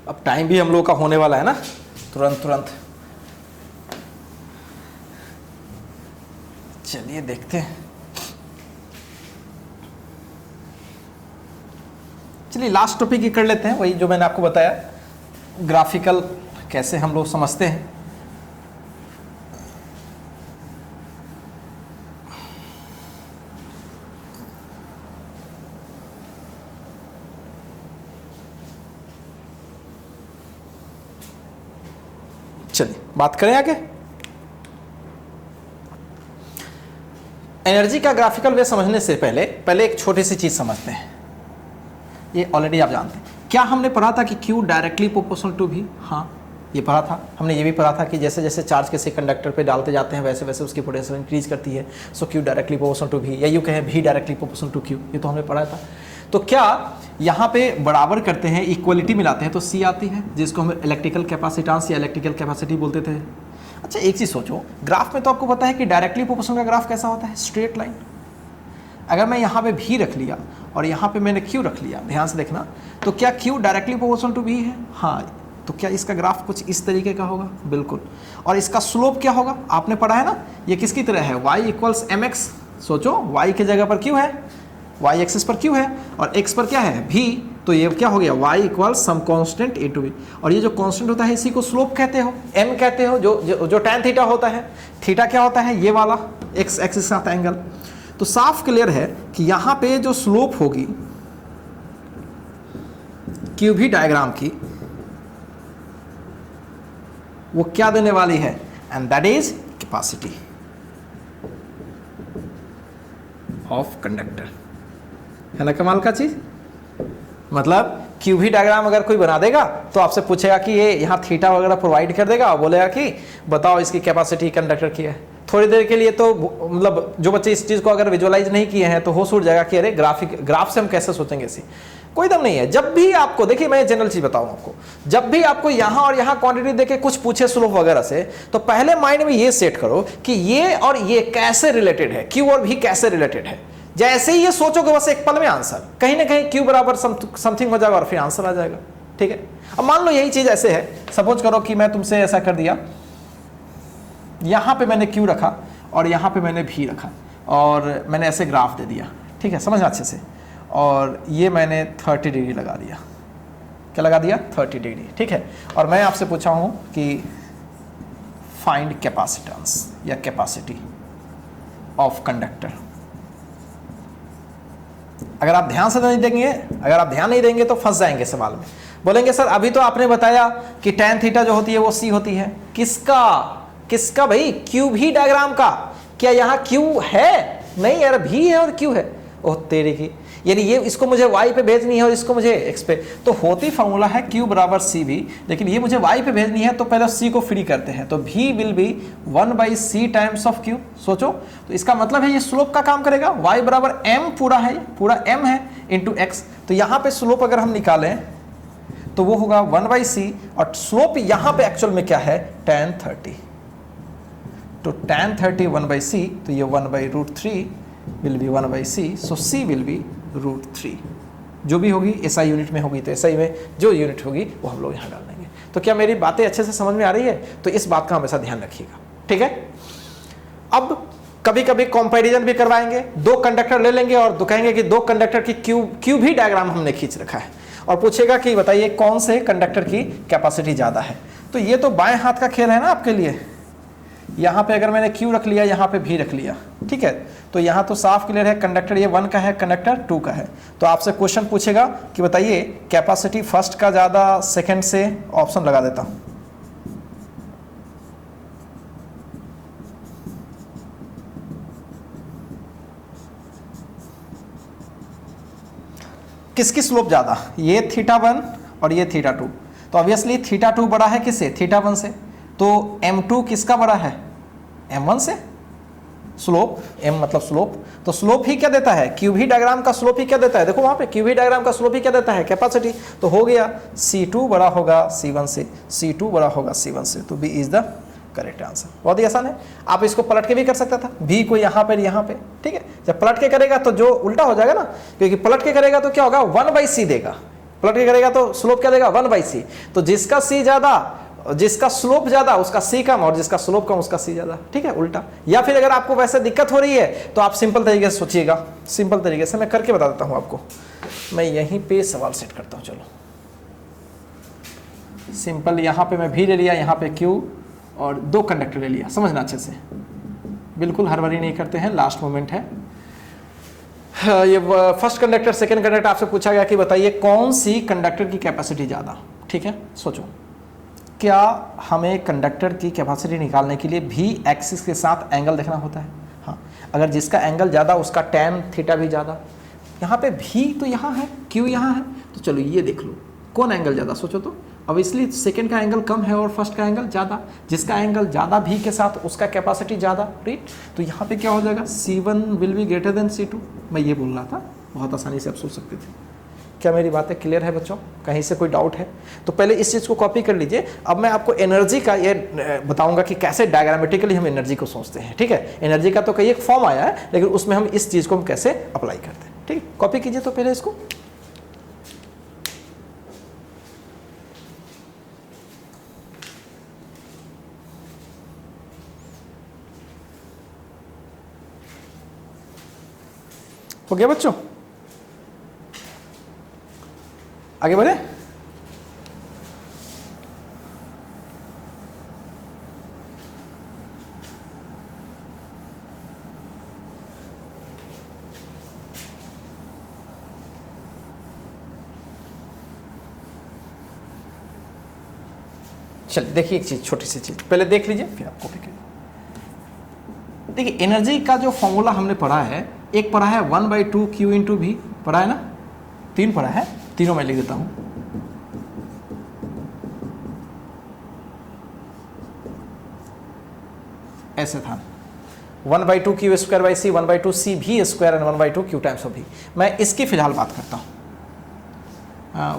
अब टाइम भी हम लोग का होने वाला है ना, तुरंत चलिए देखते हैं। चलिए लास्ट टॉपिक ही कर लेते हैं, वही जो मैंने आपको बताया, ग्राफिकल कैसे हम लोग समझते हैं। चलिए बात करें आगे। एनर्जी का ग्राफिकल वे समझने से पहले एक छोटी सी चीज समझते हैं, ये ऑलरेडी आप जानते हैं। क्या हमने पढ़ा था कि Q directly proportional to V, हाँ ये पढ़ा था हमने। ये भी पढ़ा था कि जैसे जैसे चार्ज किसी कंडक्टर पे डालते जाते हैं वैसे वैसे उसकी पोटेंशियल इंक्रीज करती है, so Q directly proportional to V, या यूँ कहें V directly proportional to Q, ये तो हमने पढ़ा था। तो क्या यहाँ पे बराबर करते हैं, इक्वलिटी मिलाते हैं तो C आती है, जिसको हम इलेक्ट्रिकल कैपेसिटेंस या इलेक्ट्रिकल कैपेसिटी बोलते थे। अच्छा एक चीज़ सोचो, ग्राफ में तो आपको पता है कि डायरेक्टली प्रोपोर्शनल का ग्राफ कैसा होता है, स्ट्रेट लाइन। अगर मैं यहाँ पे V रख लिया और यहाँ पे मैंने Q रख लिया, ध्यान से देखना, तो क्या Q directly proportional to V है? हाँ, तो क्या इसका ग्राफ कुछ इस तरीके का होगा? बिल्कुल। और इसका स्लोप क्या होगा? आपने पढ़ा है ना, ये किसकी तरह है, y = mx। सोचो y की जगह पर Q है, y एक्सिस पर Q है और x पर क्या है, v, तो ये क्या हो गया, y = some constant a to b। और ये जो कांस्टेंट होता है इसी को स्लोप कहते हो, m कहते हो, जो tan थीटा होता है। थीटा क्या होता है, ये वाला एक्स एक्सिस के साथ एंगल। तो साफ क्लियर है कि यहां पे जो स्लोप होगी क्यूबी डायग्राम की वो क्या देने वाली है, and that is capacity of conductor. है ना कमाल का चीज। मतलब क्यूबी डायग्राम अगर कोई बना देगा तो आपसे पूछेगा कि ये यहाँ थीटा वगैरह प्रोवाइड कर देगा और बोलेगा कि बताओ इसकी कैपेसिटी कंडक्टर की है। थोड़ी देर के लिए तो मतलब जो बच्चे इस चीज को अगर विजुअलाइज नहीं किए हैं तो होश उड़ जाएगा कि अरे ग्राफ से हम कैसे सोचेंगे इसे। कोई दम नहीं है। जब भी आपको, देखिए मैं जनरल चीज बताऊं आपको, जब भी आपको यहां और यहां क्वांटिटी देके कुछ पूछे स्लोप वगैरह से, तो पहले माइंड में ये सेट करो कि ये और ये कैसे रिलेटेड है, क्यू और भी कैसे रिलेटेड है। जैसे ही ये सोचोगे बस एक पल में आंसर कहीं ना कहीं क्यू बराबर समथिंग हो जाएगा और फिर आंसर आ जाएगा। ठीक है। अब मान लो यही चीज ऐसे है, सपोज करो कि मैं तुमसे ऐसा कर दिया, यहां पे मैंने क्यू रखा और यहां पे मैंने भी रखा और मैंने ऐसे ग्राफ दे दिया। ठीक है, समझना अच्छे से। और ये मैंने 30 डिग्री लगा दिया। क्या लगा दिया? 30 डिग्री। ठीक है। और मैं आपसे पूछा हूं कि फाइंड कैपेसिटेंस या कैपेसिटी ऑफ कंडक्टर। अगर आप ध्यान से नहीं देंगे, अगर आप ध्यान नहीं देंगे तो फंस जाएंगे सवाल में। बोलेंगे सर अभी तो आपने बताया कि tan थीटा जो होती है वो c होती है। किसका? किसका भाई? क्यू भी डायग्राम का। क्या यहाँ क्यू है? नहीं यार, भी है और क्यू है। ओह तेरे की, यानी ये इसको मुझे y पे भेजनी है और इसको मुझे x पे। तो होती फॉर्मूला है q बराबर सी भी, लेकिन ये मुझे y पे भेजनी है तो पहले c को फ्री करते हैं। तो v will be 1/c times of q। सोचो, तो इसका मतलब है ये स्लोप का काम करेगा। y बराबर m पूरा है, पूरा m है इंटू x। तो यहाँ पे स्लोप अगर हम निकालें तो वो होगा 1/c और स्लोप यहाँ पे एक्चुअल में क्या है? tan 30। तो tan 30 1/c, तो ये 1/√3 will be 1/c। So c will be √3। जो भी होगी SI यूनिट में होगी तो SI में जो यूनिट होगी वो हम लोग यहाँ डाल देंगे। तो क्या मेरी बातें अच्छे से समझ में आ रही है? तो इस बात का हमेशा ध्यान रखिएगा। ठीक है। अब कभी कभी कंपैरिजन भी करवाएंगे, दो कंडक्टर ले लेंगे और कहेंगे कि दो कंडक्टर की क्यू भी डायग्राम हमने खींच रखा है और पूछेगा कि बताइए कौन से कंडक्टर की कैपेसिटी ज्यादा है। तो ये तो बाएं हाथ का खेल है ना आपके लिए। यहाँ पे अगर मैंने Q रख लिया, यहाँ पे भी रख लिया, ठीक है, तो यहाँ तो साफ क्लियर है कंडक्टर ये 1 का है, कंडक्टर 2 का है। तो आपसे क्वेश्चन पूछेगा कि बताइए कैपेसिटी फर्स्ट का ज़्यादा, सेकंड से, ऑप्शन लगा देता हूँ। किसकी स्लोप ज़्यादा? ये θ1 और ये θ2। तो ऑब्वियसली θ2 बड़ा है किससे? θ1 से। तो m2 किसका बड़ा है? m1 से। स्लोप, m मतलब स्लोप, तो स्लोप ही क्या देता है? क्यूबी डायग्राम का स्लोप ही क्या देता है? देखो वहां पे क्यूबी डायग्राम का स्लोप ही क्या देता है? कैपेसिटी। तो हो गया C2 बड़ा होगा C1 से, C2 बड़ा होगा C1 से। तो B is the correct answer. बहुत ही आसान है। आप इसको पलट के भी कर सकता था, B को यहाँ पे यहाँ पे, ठीक है। जब पलट के करेगा तो जो उल्टा हो जाएगा ना, क्योंकि पलट के करेगा तो क्या होगा? 1/c देगा। पलट के करेगा तो स्लोप क्या देगा? 1/c। तो जिसका c ज्यादा, जिसका स्लोप ज्यादा उसका c कम, और जिसका स्लोप कम उसका c ज्यादा, ठीक है, उल्टा। या फिर अगर आपको वैसे दिक्कत हो रही है तो आप सिंपल तरीके से सोचिएगा। सिंपल तरीके से मैं करके बता देता हूं आपको। मैं यहीं पे सवाल सेट करता हूं। चलो सिंपल, यहां पे मैं भी ले लिया, यहां पे Q और दो कंडक्टर ले लिया। समझना अच्छे से, बिल्कुल हड़बड़ी नहीं करते हैं, लास्ट मोमेंट है। ये फर्स्ट कंडक्टर, सेकेंड कंडक्टर, आपसे पूछा गया कि बताइए कौन सी कंडक्टर की कैपेसिटी ज्यादा। ठीक है, सोचो, क्या हमें कंडक्टर की कैपेसिटी निकालने के लिए भी एक्सिस के साथ एंगल देखना होता है? हाँ, अगर जिसका एंगल ज़्यादा उसका tan थीटा भी ज़्यादा। यहाँ पे भी तो यहाँ है, Q यहाँ है, तो चलो ये देख लो कौन एंगल ज़्यादा। सोचो तो, अब इसलिए सेकंड का एंगल कम है और फर्स्ट का एंगल ज़्यादा। जिसका एंगल ज़्यादा भी के साथ उसका कैपेसिटी ज़्यादा, राइट। तो यहाँ पे क्या हो जाएगा? C1 will be greater than C2। मैं ये बोल रहा था, बहुत आसानी से आप सोच सकते थे। क्या मेरी बातें क्लियर है बच्चों? कहीं से कोई डाउट है तो पहले इस चीज़ को कॉपी कर लीजिए। अब मैं आपको एनर्जी का ये बताऊंगा कि कैसे डायग्रामेटिकली हम एनर्जी को सोचते हैं। ठीक है, एनर्जी का तो कई एक फॉर्म आया है, लेकिन उसमें हम इस चीज़ को हम कैसे अप्लाई करते हैं। ठीक है, कॉपी कीजिए तो पहले इसको। हो गया बच्चों? आगे बढ़े। चलिए देखिए एक चीज़, छोटी सी चीज़ पहले देख लीजिए फिर आप कॉपी कीजिए। देखिए एनर्जी का जो फॉर्मूला हमने पढ़ा है, एक पढ़ा है 1/2 Q इंटू भी, पढ़ा है ना, 3 पढ़ा है, तीनों मैं लिख देता हूँ। ऐसे था 1/2 Q square by C, 1/2 C V square and 1/2 Q times of V. मैं इसकी फिलहाल बात करता हूँ।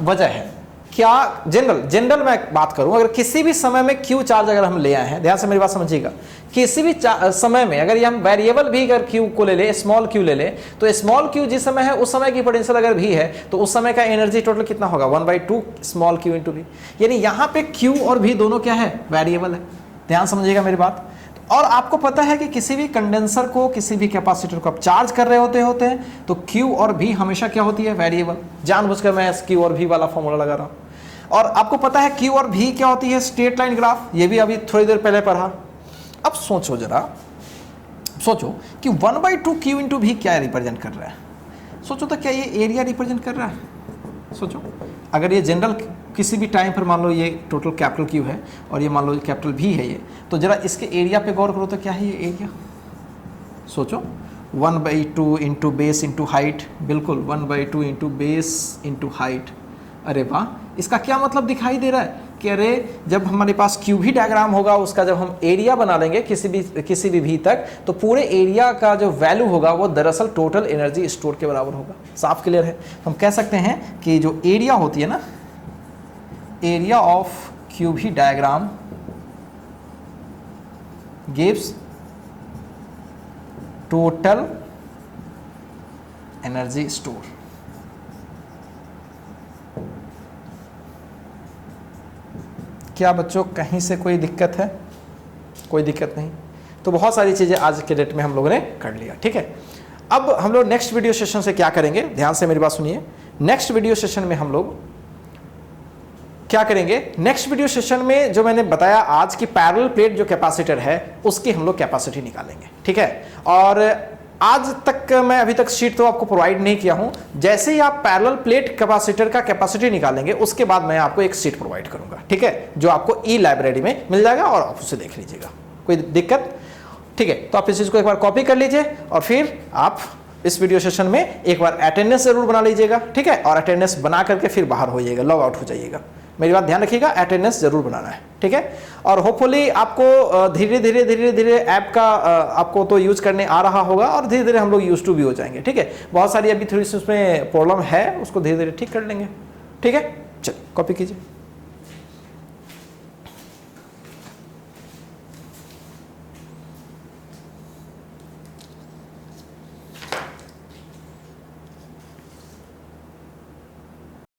वजह है क्या, जनरल मैं बात करूं, अगर किसी भी समय में Q चार्ज अगर हम ले आए हैं, ध्यान से मेरी बात समझिएगा, किसी भी समय में अगर ये हम वेरिएबल भी अगर Q को ले ले, स्मॉल Q ले ले, तो स्मॉल Q जिस समय है उस समय की पोटेंशियल अगर भी है तो उस समय का एनर्जी टोटल कितना होगा, 1/2 स्मॉल Q इंटू भी। यानी यहाँ पे Q और भी दोनों क्या है, वेरिएबल है। ध्यान समझिएगा मेरी बात। और आपको पता है कि किसी भी कंडेंसर को, किसी भी कैपेसिटर को आप चार्ज कर रहे होते हैं तो Q और V हमेशा क्या होती है, वेरिएबल। जानबूझकर मैं Q और V वाला फॉर्मूला लगा रहा हूँ। और आपको पता है Q और V क्या होती है, स्ट्रेट लाइन ग्राफ, ये भी अभी थोड़ी देर पहले पढ़ा। अब सोचो जरा, सोचो कि 1/2 Q इंटू V क्या रिप्रेजेंट कर रहा है। सोचो तो क्या ये एरिया रिप्रेजेंट कर रहा है। सोचो अगर ये जनरल किसी भी टाइम पर मान लो ये टोटल कैपिटल Q है और ये मान लो कैपिटल V है ये, तो जरा इसके एरिया पे गौर करो तो क्या है ये एरिया। सोचो 1/2 इंटू बेस इंटू हाइट, बिल्कुल 1/2 इंटू बेस इंटू हाइट। अरे वाह, इसका क्या मतलब दिखाई दे रहा है कि अरे जब हमारे पास क्यूबी डायग्राम होगा, उसका जब हम एरिया बना लेंगे किसी भी भी तक, तो पूरे एरिया का जो वैल्यू होगा वो दरअसल टोटल एनर्जी स्टोर के बराबर होगा। साफ क्लियर है। हम कह सकते हैं कि जो एरिया होती है ना, area of Q V diagram gives total energy store. क्या बच्चों कहीं से कोई दिक्कत है? कोई दिक्कत नहीं। तो बहुत सारी चीज़ें आज के डेट में हम लोगों ने कर लिया, ठीक है। अब हम लोग नेक्स्ट वीडियो सेशन से क्या करेंगे, ध्यान से मेरी बात सुनिए। नेक्स्ट वीडियो सेशन में हम लोग क्या करेंगे, नेक्स्ट वीडियो सेशन में जो मैंने बताया आज की पैरेलल प्लेट जो कैपेसिटर है उसकी हम लोग कैपेसिटी निकालेंगे, ठीक है। और आज तक मैं अभी तक शीट तो आपको प्रोवाइड नहीं किया हूं। जैसे ही आप पैरेलल प्लेट कैपेसिटर का कैपेसिटी निकालेंगे उसके बाद मैं आपको एक शीट प्रोवाइड करूंगा, ठीक है, जो आपको ई लाइब्रेरी में मिल जाएगा और आप उसे देख लीजिएगा। कोई दिक्कत? ठीक है, तो आप इस चीज को एक बार कॉपी कर लीजिए और फिर आप इस वीडियो सेशन में एक बार अटेंडेंस जरूर बना लीजिएगा, ठीक है। और अटेंडेंस बना करके फिर बाहर होइएगा, लॉग आउट हो जाइएगा। मेरी बात ध्यान रखिएगा, अटेंडेंस जरूर बनाना है, ठीक है। और होपफुली आपको धीरे धीरे ऐप का आपको तो यूज करने आ रहा होगा और धीरे धीरे हम लोग यूज टू भी हो जाएंगे, ठीक है। बहुत सारी अभी थोड़ी सी उसमें प्रॉब्लम है, उसको धीरे धीरे ठीक कर लेंगे, ठीक है। चलिए कॉपी कीजिए।